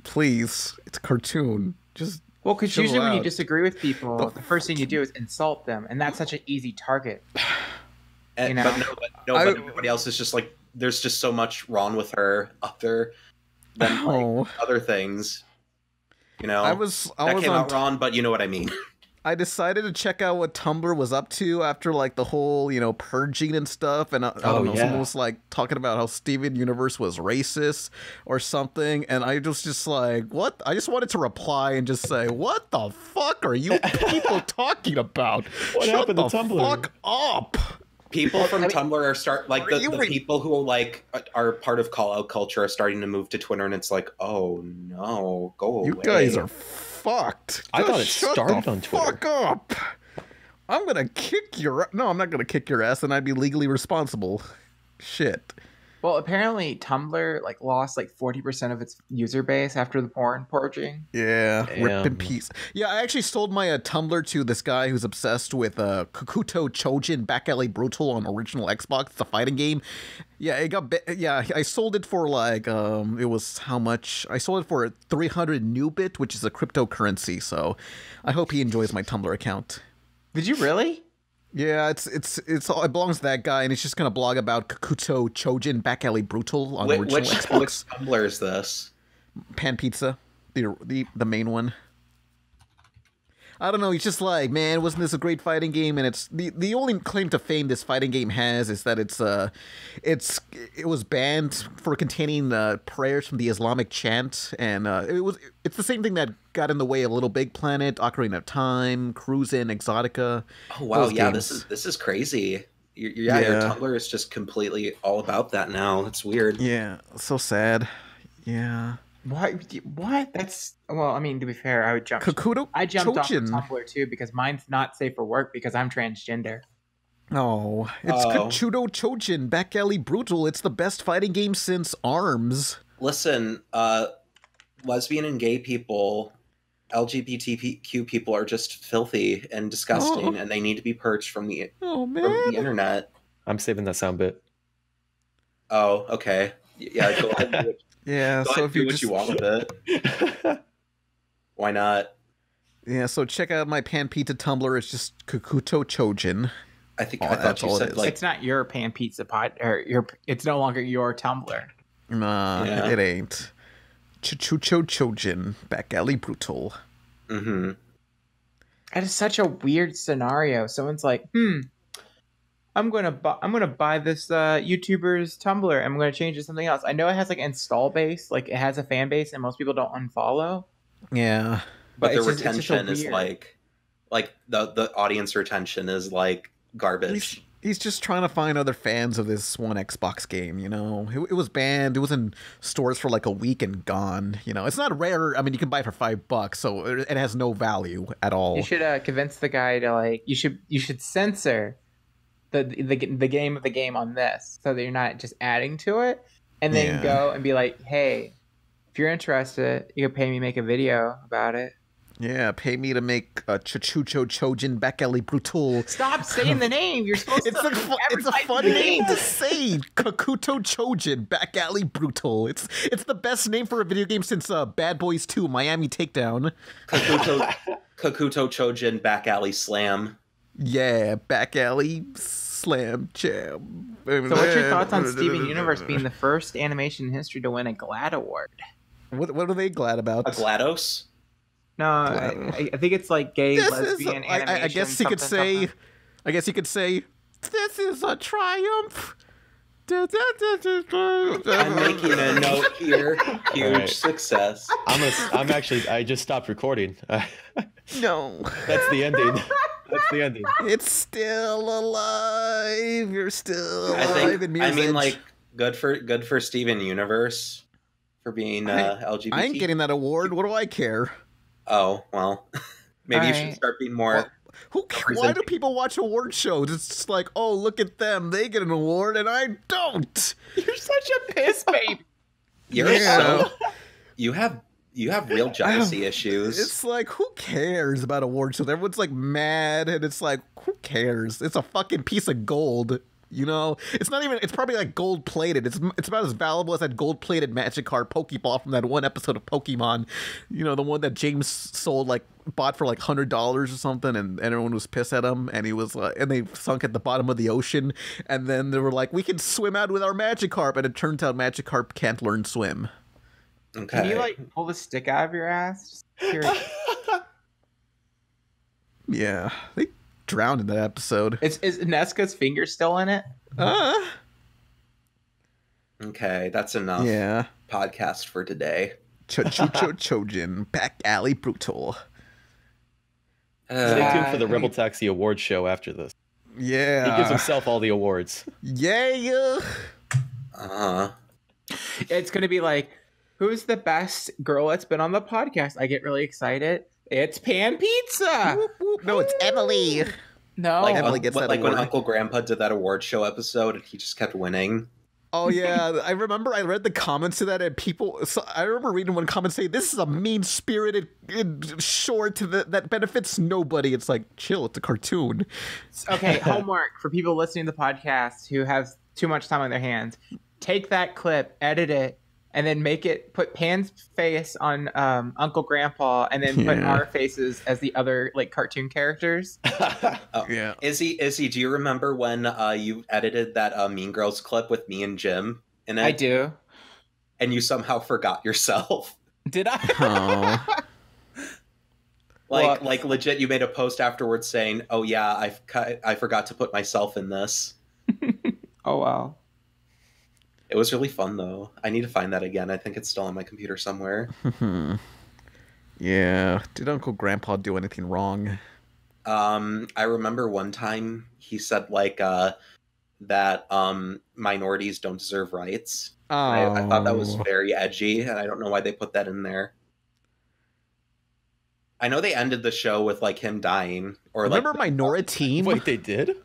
Please, it's a cartoon. Just because usually when you disagree with people, the first thing you do is insult them, and that's such an easy target. But everybody else is just like, there's just so much wrong with her other than other things. You know, I came out wrong, but you know what I mean. I decided to check out what Tumblr was up to after like the whole, purging and stuff. And I don't know, someone was like talking about how Steven Universe was racist or something. And I was just like, what? I just wanted to reply and just say, what the fuck are you people talking about? What happened to Tumblr? Fuck up. People from Tumblr are the people who like are part of call out culture are starting to move to Twitter, and it's like, oh no, go away. You guys are fucked. I thought it started on Twitter. Fuck up. I'm gonna kick your. No, I'm not gonna kick your ass, and I'd be legally responsible. Shit. Well, apparently Tumblr like lost like 40% of its user base after the porn purging. Yeah, rip in peace. Yeah, I actually sold my Tumblr to this guy who's obsessed with Kakuto Chojin Back Alley Brutal on original Xbox. It's a fighting game. Yeah, I sold it for like it was how much? I sold it for 300 Nubit, which is a cryptocurrency. So, I hope he enjoys my Tumblr account. Did you really? Yeah, it belongs to that guy, and it's just gonna blog about Kakuto Chojin Back Alley Brutal on original Xbox. Which Tumblr is this? Pan Pizza, the main one. I don't know. He's just like, man, wasn't this a great fighting game? And it's the only claim to fame this fighting game has is that it was banned for containing prayers from the Islamic chant, and it's the same thing that got in the way of Little Big Planet, Ocarina of Time, Cruisin', Exotica. Oh wow, yeah, games. This is crazy. Your Tumblr is just completely all about that now. It's weird. Yeah, so sad. Yeah. What? That's well. I mean, to be fair, I jumped off Tumblr too because mine's not safe for work because I'm transgender. Oh, it's Kakuto Chojin Back Alley Brutal. It's the best fighting game since ARMS. Listen, lesbian and gay people, LGBTQ people are just filthy and disgusting, and they need to be purged from the internet. I'm saving that sound bit. Oh, okay. Yeah, go ahead. And do it. Yeah, so if you do what you want with it, why not? Yeah, so check out my Pan Pizza Tumblr. It's just Kakuto Chojin. I thought you said like it's not your Pan Pizza pod or it's no longer your Tumblr. Nah, it ain't. Chuchucho Chojin Back Alley Brutal. Mm-hmm. That is such a weird scenario. Someone's like, I'm gonna buy this YouTuber's Tumblr. I'm gonna change it to something else. I know it has like install base, like it has a fan base, and most people don't unfollow. Yeah, but the retention is like the audience retention is like garbage. He's just trying to find other fans of this one Xbox game. It was banned. It was in stores for like a week and gone. It's not rare. I mean, you can buy it for $5, so it has no value at all. You should convince the guy to like. You should censor the game of the game on this so that you're not just adding to it, and then go and be like, hey, if you're interested, you can pay me to make a video about it. Yeah, pay me to make Chuchucho Chojin Back Alley Brutal. Stop saying the name. You're supposed it's a fun name to say. Kakuto Chojin Back Alley Brutal. It's the best name for a video game since Bad Boys 2 Miami Takedown. Kakuto Chojin Back Alley Slam. Yeah, Back Alley Slam Jam. So what's your thoughts on Steven Universe being the first animation in history to win a GLAAD award? What are they glad about? A GLaDOS? No, I think it's like gay, lesbian animation. I guess you could say. I guess you could say this is a triumph. I'm making a note here. Huge success. I just stopped recording. No, that's the ending. That's the ending. It's still alive. You're still alive. I mean, like, good for Steven Universe for being LGBT. I ain't getting that award. What do I care? Oh, well, maybe you should start being more. Why do people watch award shows? It's just like, oh, look at them. They get an award and I don't. You're such a piss baby. You have real jealousy issues. It's like, who cares about award shows? Everyone's like mad and it's like, who cares? It's a fucking piece of gold. It's not even, it's probably like gold plated. It's about as valuable as that gold plated Magic card Pokeball from that one episode of Pokemon. The one that James bought for like $100 or something, and everyone was pissed at him, and he was like, and they sunk at the bottom of the ocean, and then they were like, we can swim out with our Magikarp, and it turns out Magikarp can't learn swim. Okay. Can you like pull the stick out of your ass? Yeah, they drowned in that episode. Is Nesca's finger still in it? Okay, that's enough. Yeah. Podcast for today. Chojin, back alley brutal. Stay tuned for the RebelTaxi Awards show after this. Yeah. He gives himself all the awards. Yeah. It's going to be like, who's the best girl that's been on the podcast? I get really excited. It's Pan Pizza. Whoop, whoop. No, it's Emily. No. Like, Emily gets that when award. Uncle Grandpa did that award show episode and he just kept winning. Oh yeah, I remember I read the comments to that, and people. So I remember reading one comment saying, "This is a mean-spirited short that benefits nobody." It's like, chill. It's a cartoon. Okay, homework for people listening to the podcast who have too much time on their hands. Take that clip, edit it, and then put Pan's face on Uncle Grandpa, and then put our faces as the other like cartoon characters. Yeah. Izzy, do you remember when you edited that Mean Girls clip with me and Jim in it? I do. And you somehow forgot yourself. Did I? Like legit, you made a post afterwards saying, "Oh yeah, I forgot to put myself in this." Oh wow. It was really fun though. I need to find that again. I think it's still on my computer somewhere. Yeah. Did Uncle Grandpa do anything wrong? I remember one time he said like that minorities don't deserve rights. Oh. I thought that was very edgy, and I don't know why they put that in there. I know they ended the show with like him dying, or remember like Minority? Wait, they did?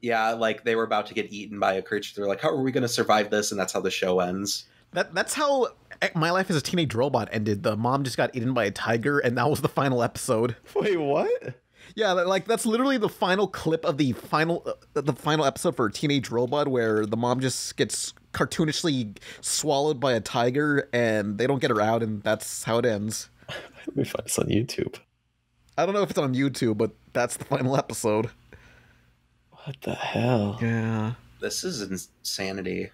Yeah, like they were about to get eaten by a creature. They're like, "How are we going to survive this?" And that's how the show ends. That's how My Life as a Teenage Robot ended. The mom just got eaten by a tiger, and that was the final episode. Wait, what? Yeah, like that's literally the final clip of the final episode for Teenage Robot, where the mom just gets cartoonishly swallowed by a tiger, and they don't get her out, and that's how it ends. Let me find this on YouTube. I don't know if it's on YouTube, but that's the final episode. What the hell? Yeah. This is insanity.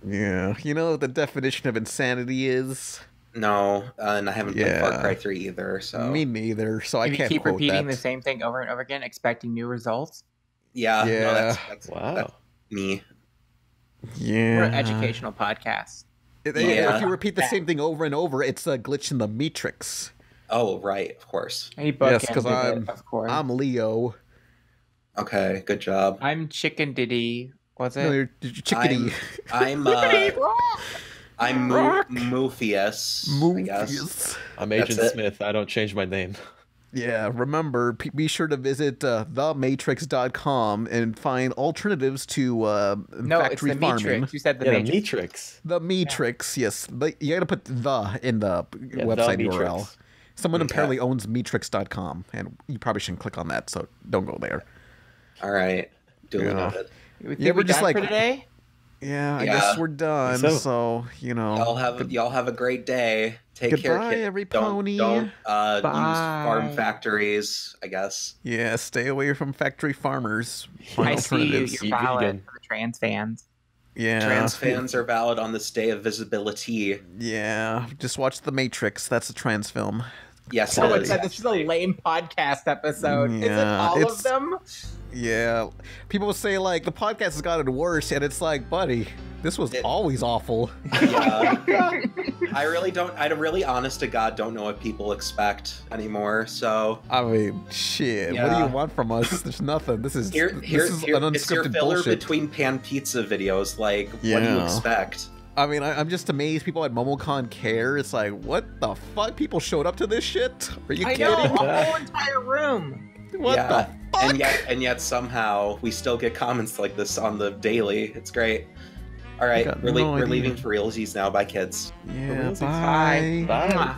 Yeah. You know what the definition of insanity is? No, and I haven't played Far Cry 3 either, so... Me neither, so I If you can't keep quote repeating that. the same thing over and over again, expecting new results. Yeah. Yeah. No, that's Wow. me. Yeah. We're an educational podcast. If you repeat the same thing over and over, it's a glitch in the MEATRIX. Oh, right, of course. Yes, because I'm Leo. Okay, good job. I'm Chicken Diddy. What's it? No, you're Chickadee. I'm Moofius, I guess. I'm Agent Smith. I don't change my name. Yeah, remember, be sure to visit thematrix.com and find alternatives to No, factory it's the farming. MEATRIX. You said the Yeah, the Matrix. MEATRIX. The MEATRIX, yes. But you gotta put the in the Yeah, website the URL. MEATRIX. Someone Okay. apparently owns MEATRIX.com, and you probably shouldn't click on that, so don't go there. All right, duly Yeah. noted. Yeah, we're just done like for today. Yeah, I Yeah. guess we're done. So- So, you know, Y'all have a great day. Take care, Goodbye, kid. every Don't pony. use farm Bye. factories, I guess. yeah, stay away from factory farmers. Find I see you. alternatives. You're valid vegan. for the trans fans. Yeah, Trans fans are valid on this day of visibility. Yeah, just watch The Matrix. That's a trans film. Yes, it Someone is. said this is a lame podcast episode. Is it Yeah, all of it's- them? Yeah, people say like the podcast has gotten worse, and it's like, buddy, this was always awful. Yeah. I really honest to God don't know what people expect anymore. So I mean, shit. What do Yeah. you want from us? There's nothing. This is here, an unscripted it's your filler bullshit. between pan pizza videos. Like, what do you Yeah. expect? I mean, I'm just amazed people at MomoCon care. It's like, what the fuck? People showed up to this shit? Are you I kidding? know, a whole entire room. What the fuck? And yet somehow we still get comments like this on the daily. It's great. All right, got we're no leaving idea. for realsies now. Bye, kids. Yeah, Bye. bye. Bye. Mwah.